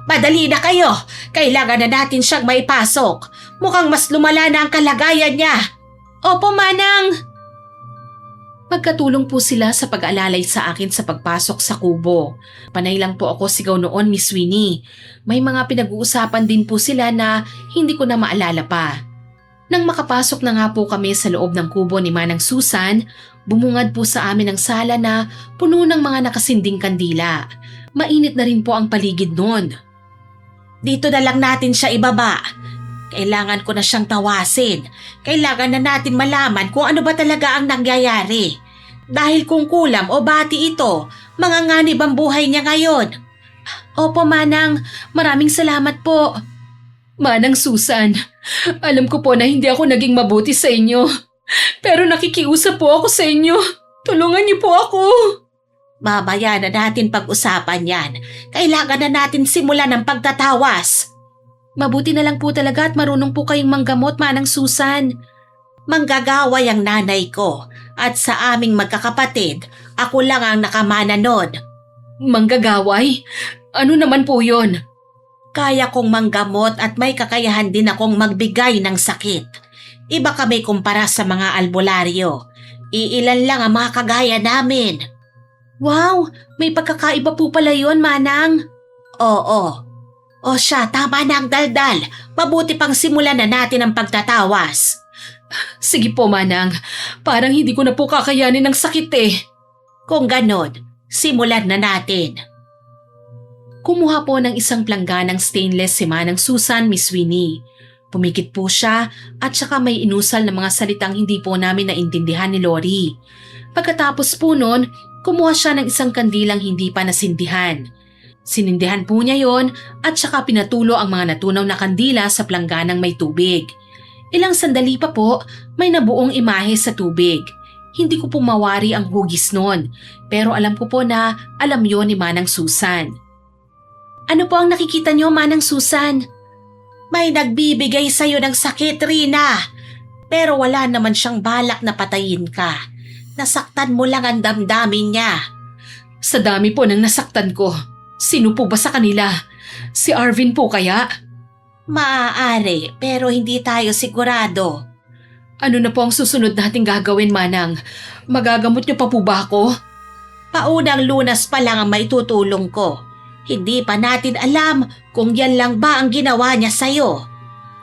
Madali na kayo. Kailangan na natin siyang maipasok. Mukhang mas lumala na ang kalagayan niya. Opo, Manang. Magkatulong po sila sa pag-alalay sa akin sa pagpasok sa kubo. Panay lang po ako sigaw noon, Miss Winnie. May mga pinag-uusapan din po sila na hindi ko na maalala pa. Nang makapasok na nga po kami sa loob ng kubo ni Manang Susan, bumungad po sa amin ang sala na puno ng mga nakasinding kandila. Mainit na rin po ang paligid noon. Dito na lang natin siya ibaba. Kailangan ko na siyang tawasin. Kailangan na natin malaman kung ano ba talaga ang nangyayari. Dahil kung kulam o bati ito, manganganib ang buhay niya ngayon. Opo, Manang. Maraming salamat po. Manang Susan, alam ko po na hindi ako naging mabuti sa inyo. Pero nakikiusap po ako sa inyo. Tulungan niyo po ako. Mamaya na natin pag-usapan yan. Kailangan na natin simulan ng pagtatawas. Mabuti na lang po talaga at marunong po kayong manggamot, Manang Susan. Manggagaway ang nanay ko at sa aming magkakapatid, ako lang ang nakamana nun. Manggagaway? Ano naman po yon? Kaya kong manggamot at may kakayahan din akong magbigay ng sakit. Iba kami kumpara sa mga albularyo. Iilan lang ang mga kagaya namin. Wow, may pagkakaiba po pala yun, Manang. Oo. O siya, tama na ang daldal. Mabuti pang simulan na natin ang pagtatawas. Sige po, Manang. Parang hindi ko na po kakayanin ng sakit eh. Kung ganon, simulan na natin. Kumuha po ng isang plangganang stainless si Manang Susan, Miss Winnie. Pumikit po siya at saka may inusal na mga salitang hindi po namin naintindihan ni Lori. Pagkatapos po nun, kumuha siya ng isang kandilang hindi pa nasindihan. Sinindihan po niya yon at saka pinatulo ang mga natunaw na kandila sa plangganang may tubig. Ilang sandali pa po, may nabuong imahe sa tubig. Hindi ko po mawari ang hugis nun, pero alam ko po na alam yon ni Manang Susan. Ano po ang nakikita niyo, Manang Susan? May nagbibigay sa'yo ng sakit, Rina. Pero wala naman siyang balak na patayin ka. Nasaktan mo lang ang damdamin niya. Sa dami po ng nasaktan ko, sino po ba sa kanila? Si Arvin po kaya? Maaari, pero hindi tayo sigurado. Ano na po ang susunod nating gagawin, Manang? Magagamot niyo pa po ba ako? Paunang Lunas pa lang ang maitutulong ko. Hindi pa natin alam kung yan lang ba ang ginawa niya sa'yo.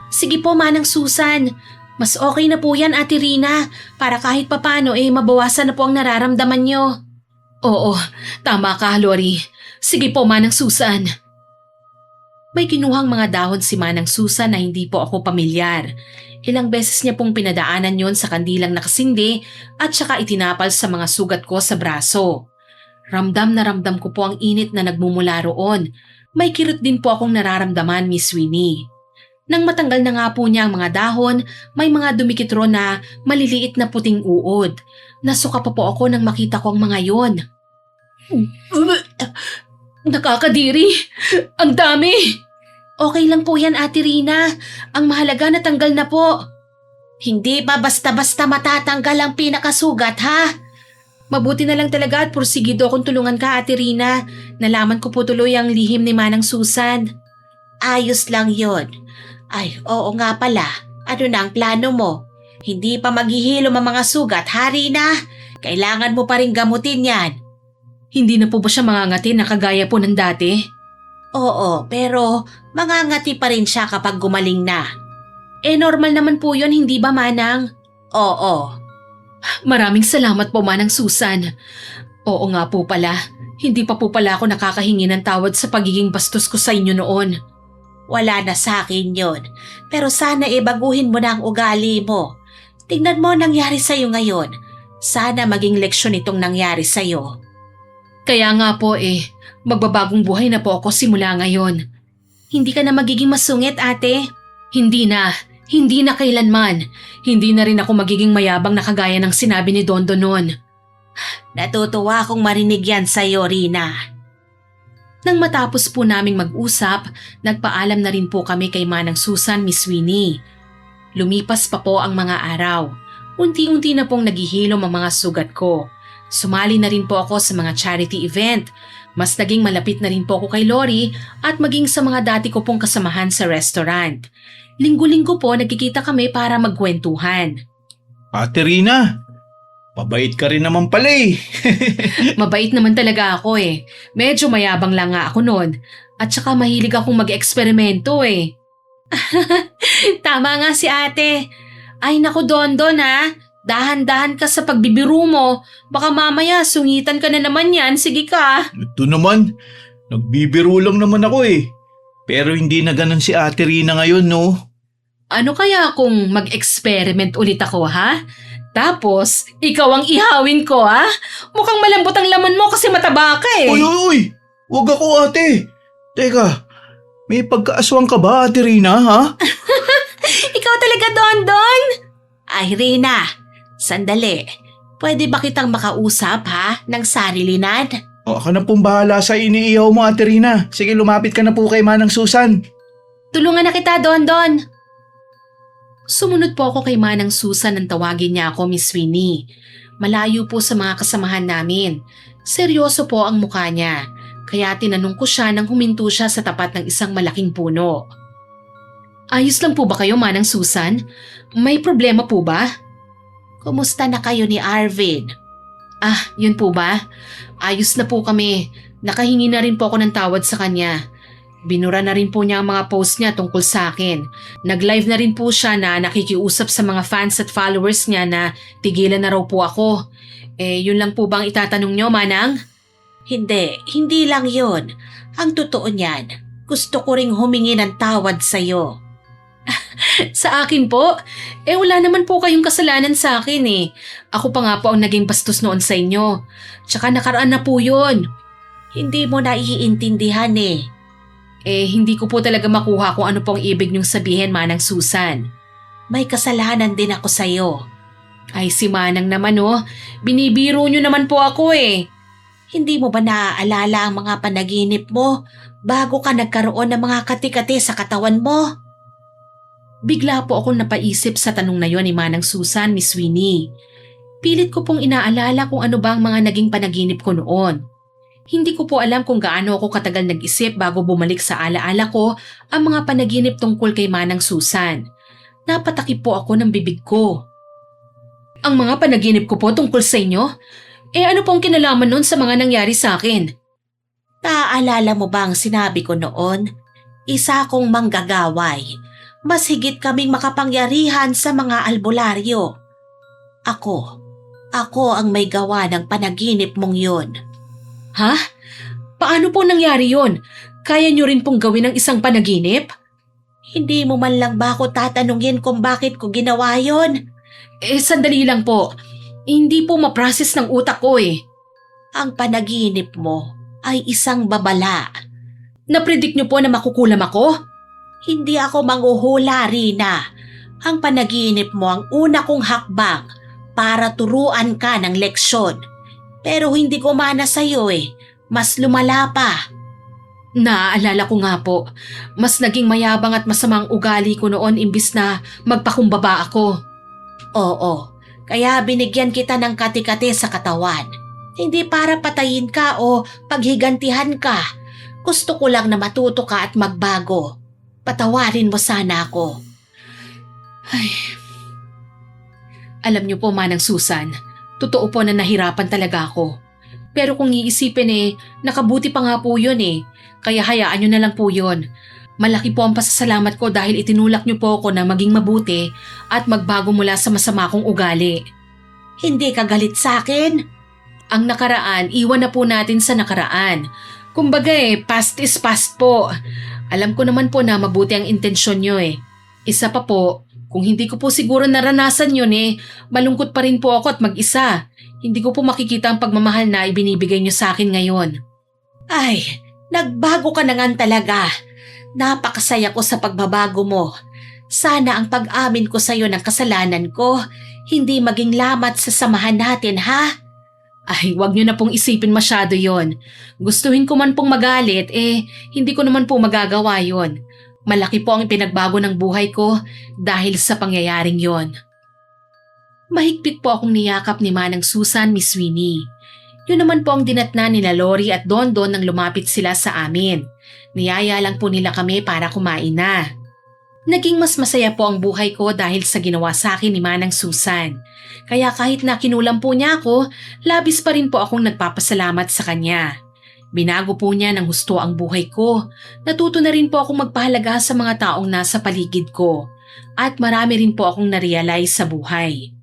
Sige po, Manang Susan. Mas okay na po yan, Ate Rina, para kahit papano mabawasan na po ang nararamdaman niyo. Oo, tama ka, Lori. Sige po, Manang Susan. May kinuhang mga dahon si Manang Susan na hindi po ako pamilyar. Ilang beses niya pong pinadaanan yon sa kandilang nakasindi at saka itinapal sa mga sugat ko sa braso. Ramdam na ramdam ko po ang init na nagmumula roon. May kirot din po akong nararamdaman, Miss Winnie. Nang matanggal na nga po niya ang mga dahon, may mga dumikit ron na maliliit na puting uod. Nasuka pa po ako nang makita ko ang mga yon. Nakakadiri! Ang dami! Okay lang po yan, Ate Rina. Ang mahalaga natanggal na po. Hindi ba basta-basta matatanggal ang pinakasugat, ha? Mabuti na lang talaga at porsigido kung tulungan ka, Ate Rina. Nalaman ko po tuloy ang lihim ni Manang Susan. Ayos lang yon. Ay, oo nga pala. Ano na ang plano mo? Hindi pa maghihilom ang mga sugat, ha, Rina? Kailangan mo pa rin gamutin yan. Hindi na po ba siya mangangati na kagaya po ng dati? Oo, pero mangangati pa rin siya kapag gumaling na. Normal naman po yun, hindi ba Manang? Oo. Maraming salamat po Manang Susan. Oo nga po pala, hindi pa po pala ako nakakahingi ng tawad sa pagiging bastos ko sa inyo noon. Wala na sa akin yun. Pero sana baguhin mo na ang ugali mo. Tingnan mo ang nangyari sa'yo ngayon. Sana maging leksyon itong nangyari sa'yo. Kaya nga po magbabagong buhay na po ako simula ngayon. Hindi ka na magiging masungit, ate. Hindi na kailanman. Hindi na rin ako magiging mayabang na kagaya ng sinabi ni Dondo noon. Natutuwa akong marinig yan sa'yo, Rina. Nang matapos po naming mag-usap, nagpaalam na rin po kami kay Manang Susan, Miss Winnie. Lumipas pa po ang mga araw. Unti-unti na pong naghihilom ang mga sugat ko. Sumali na rin po ako sa mga charity event. Mas naging malapit na rin po ako kay Lori at maging sa mga dati ko pong kasamahan sa restaurant. Linggo-linggo po nagkikita kami para magkwentuhan. Ate Rina, pabait ka rin naman pala Mabait naman talaga ako Medyo mayabang lang nga ako noon. At saka mahilig akong mag-eksperimento Tama nga si ate. Ay naku, Dondon ha. Dahan-dahan ka sa pagbibiro mo. Baka mamaya sungitan ka na naman yan. Sige ka. Ito naman, nagbibiro lang naman ako Pero hindi na ganun si Ate Rina ngayon, no? Ano kaya kung mag-experiment ulit ako ha? Tapos, ikaw ang ihawin ko ha? Mukhang malambot ang laman mo kasi mataba ka Uy! Huwag ako, ate! Teka, may pagkaaswang ka ba, Ate Rina, ha? Ikaw talaga, Dondon. Ay, Rina. Sandali. Pwede ba kitang makausap ha? Ng sarilinan? O, ako na pong bahala sa iniihaw mo, Ate Rina. Sige, lumapit ka na po kay Manang Susan. Tulungan na kita, Dondon. Sumunod po ako kay Manang Susan nang tawagin niya ako Miss Winnie. Malayo po sa mga kasamahan namin. Seryoso po ang mukha niya. Kaya tinanong ko siya nang huminto siya sa tapat ng isang malaking puno. Ayos lang po ba kayo, Manang Susan? May problema po ba? Kumusta na kayo ni Arvin? Yun po ba? Ayos na po kami. Nakahingi na rin po ako ng tawad sa kanya. Binura na rin po niya ang mga post niya tungkol sa akin. Nag-live na rin po siya na nakikiusap sa mga fans at followers niya na tigilan na raw po ako. Yun lang po bang itatanong niyo, Manang? Hindi lang yun. Ang totoo niyan, gusto ko ring humingi ng tawad sa'yo. Sa akin po? Wala naman po kayong kasalanan sa akin Ako pa nga po ang naging bastos noon sa inyo. Tsaka nakaraan na po yun. Hindi mo na iintindihan Hindi ko po talaga makuha kung ano pong ibig niyong sabihin, Manang Susan. May kasalanan din ako sa'yo. Ay, si Manang naman binibiro niyo naman po ako Hindi mo ba naaalala ang mga panaginip mo bago ka nagkaroon ng mga kati-kati sa katawan mo? Bigla po akong napaisip sa tanong na yon ni Manang Susan, Miss Winnie. Pilit ko pong inaalala kung ano ba ang mga naging panaginip ko noon. Hindi ko po alam kung gaano ako katagal nag-isip bago bumalik sa alaala ko ang mga panaginip tungkol kay Manang Susan. Napatakip po ako ng bibig ko. Ang mga panaginip ko po tungkol sa inyo? Ano pong kinalaman noon sa mga nangyari sa akin? Naaalala mo ba ang sinabi ko noon? Isa akong manggagaway. Mas higit kaming makapangyarihan sa mga albularyo. Ako ang may gawa ng panaginip mong yun. Ha? Paano po nangyari yon? Kaya niyo rin pong gawin ng isang panaginip? Hindi mo man lang ba ako tatanungin kung bakit ko ginawa yon? Sandali lang po. Hindi po ma-process ng utak ko Ang panaginip mo ay isang babala. Napredict niyo po na makukulam ako? Hindi ako manghuhula, Rina. Ang panaginip mo ang una kong hakbang para turuan ka ng leksyon. Pero hindi ko mana sa'yo Mas lumala pa. Naaalala ko nga po. Mas naging mayabang at masamang ugali ko noon imbis na magpakumbaba ako. Oo, kaya binigyan kita ng kati-kati sa katawan. Hindi para patayin ka o paghigantihan ka. Gusto ko lang na matuto ka at magbago. Patawarin mo sana ako. Alam niyo po, Manang Susan, Totoo po na nahirapan talaga ako. Pero kung iisipin nakabuti pa nga po yun Kaya hayaan nyo na lang po yun. Malaki po ang pasasalamat ko dahil itinulak nyo po ako na maging mabuti at magbago mula sa masama kong ugali. Hindi ka galit sa akin? Ang nakaraan, iwan na po natin sa nakaraan. Kumbaga past is past po. Alam ko naman po na mabuti ang intensyon nyo Isa pa po, kung hindi ko po siguro naranasan yun malungkot pa rin po ako at mag-isa. Hindi ko po makikita ang pagmamahal na ibinibigay nyo sa akin ngayon. Ay, nagbago ka na nga talaga. Napakasaya ko sa pagbabago mo. Sana ang pag-amin ko sa iyo ng kasalanan ko, hindi maging lamat sa samahan natin, ha? Ay, wag nyo na pong isipin masyado yon. Gustuhin ko man pong magalit, hindi ko naman po magagawa yon. Malaki po ang pinagbago ng buhay ko dahil sa pangyayaring yon. Mahigpit po akong niyakap ni Manang Susan, Miss Winnie. Yun naman po ang dinatnan nila Lori at Don nang lumapit sila sa amin. Niyaya lang po nila kami para kumain na. Naging mas masaya po ang buhay ko dahil sa ginawa sa akin ni Manang Susan. Kaya kahit na kinulam po niya ako, labis pa rin po akong nagpapasalamat sa kanya. Binago po niya ng husto ang buhay ko. Natuto na rin po akong magpahalaga sa mga taong nasa paligid ko. At marami rin po akong narealize sa buhay.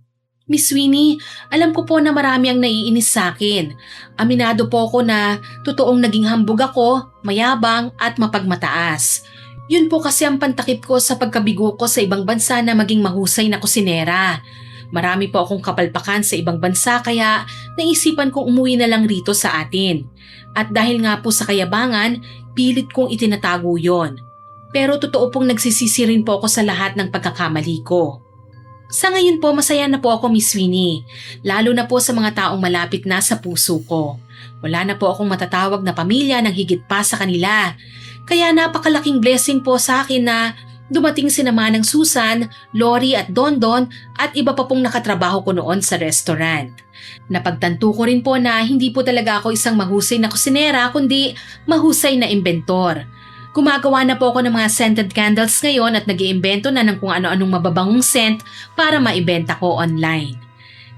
Miss Winnie, alam ko po na marami ang naiinis sa akin. Aminado po ako na totoong naging hambog ako, mayabang at mapagmataas. Yun po kasi ang pantakip ko sa pagkabigo ko sa ibang bansa na maging mahusay na kusinera. Marami po akong kapalpakan sa ibang bansa kaya naisipan kong umuwi na lang rito sa atin. At dahil nga po sa kayabangan, pilit kong itinatago yon. Pero totoo pong nagsisisi rin po ako sa lahat ng pagkakamali ko. Sa ngayon po masaya na po ako, Miss Winnie, lalo na po sa mga taong malapit na sa puso ko. Wala na po akong matatawag na pamilya ng higit pa sa kanila. Kaya napakalaking blessing po sa akin na dumating si Manang Susan, Lori at Don at iba pa pong nakatrabaho ko noon sa restaurant. Napagtanto ko rin po na hindi po talaga ako isang mahusay na kusinera kundi mahusay na inventor. Gumagawa na po ako ng mga scented candles ngayon at nag-iimbento na ng kung ano-anong mababangong scent para maibenta ko online.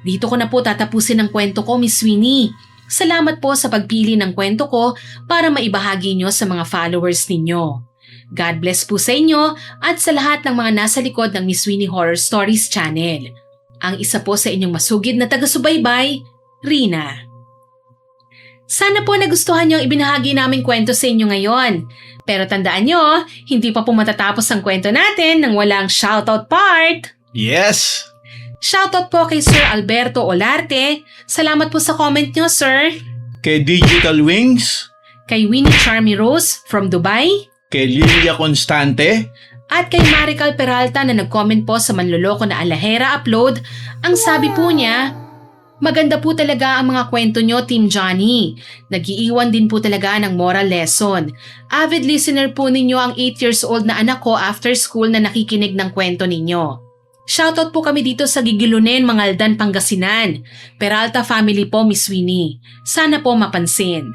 Dito ko na po tatapusin ang kwento ko, Miss Winnie. Salamat po sa pagpili ng kwento ko para maibahagi nyo sa mga followers ninyo. God bless po sa inyo at sa lahat ng mga nasa likod ng Miss Winnie Horror Stories channel. Ang isa po sa inyong masugid na taga-subaybay, Rina. Sana po nagustuhan nyo ang ibinahagi naming kwento sa inyo ngayon. Pero tandaan nyo, hindi pa po matatapos ang kwento natin nang walang shoutout part. Yes! Shoutout po kay Sir Alberto Olarte. Salamat po sa comment nyo, sir. Kay Digital Wings, Kay Winnie Charmy Rose from Dubai. kay Lilia Constante, At kay Marical Peralta na nag-comment po sa manloloko na Alahera Upload. Ang sabi po niya, maganda po talaga ang mga kwento nyo, Team Johnny. Nag-iiwan din po talaga ng moral lesson. Avid listener po ninyo ang 8 years old na anak ko after school na nakikinig ng kwento ninyo. Shoutout po kami dito sa Gigilunen, Mangaldan, Pangasinan. Peralta family po, Miss Winnie. Sana po mapansin.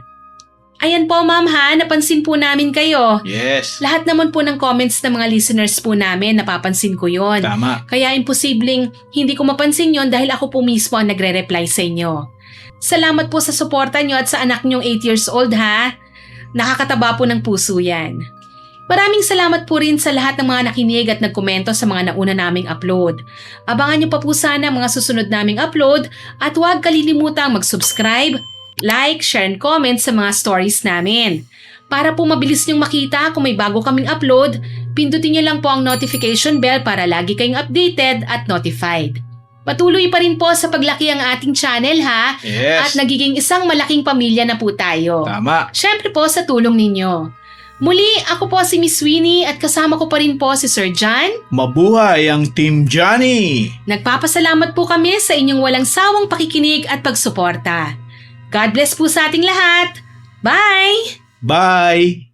Ayan po, ma'am ha, napansin po namin kayo. yes, Lahat naman po ng comments ng mga listeners po namin, napapansin ko yon. tama. Kaya imposibleng hindi ko mapansin yon dahil ako po mismo ang nagre-reply sa inyo. Salamat po sa suporta nyo at sa anak nyong 8 years old ha. Nakakataba po ng puso yan. Maraming salamat po rin sa lahat ng mga nakinig at nagkomento sa mga nauna naming upload. Abangan nyo pa po sana ang mga susunod naming upload at huwag kalilimutang mag-subscribe, like, share and comment sa mga stories namin. Para po mabilis nyong makita kung may bago kaming upload, pindutin nyo lang po ang notification bell para lagi kayong updated at notified. Patuloy pa rin po sa paglaki ang ating channel ha, at Yes, nagiging isang malaking pamilya na po tayo. tama. Syempre po sa tulong ninyo. Muli, ako po si Miss Winnie at kasama ko pa rin po si Sir John. Mabuhay ang Team Johnny! Nagpapasalamat po kami sa inyong walang sawang pakikinig at pagsuporta. God bless po sa ating lahat. Bye! Bye!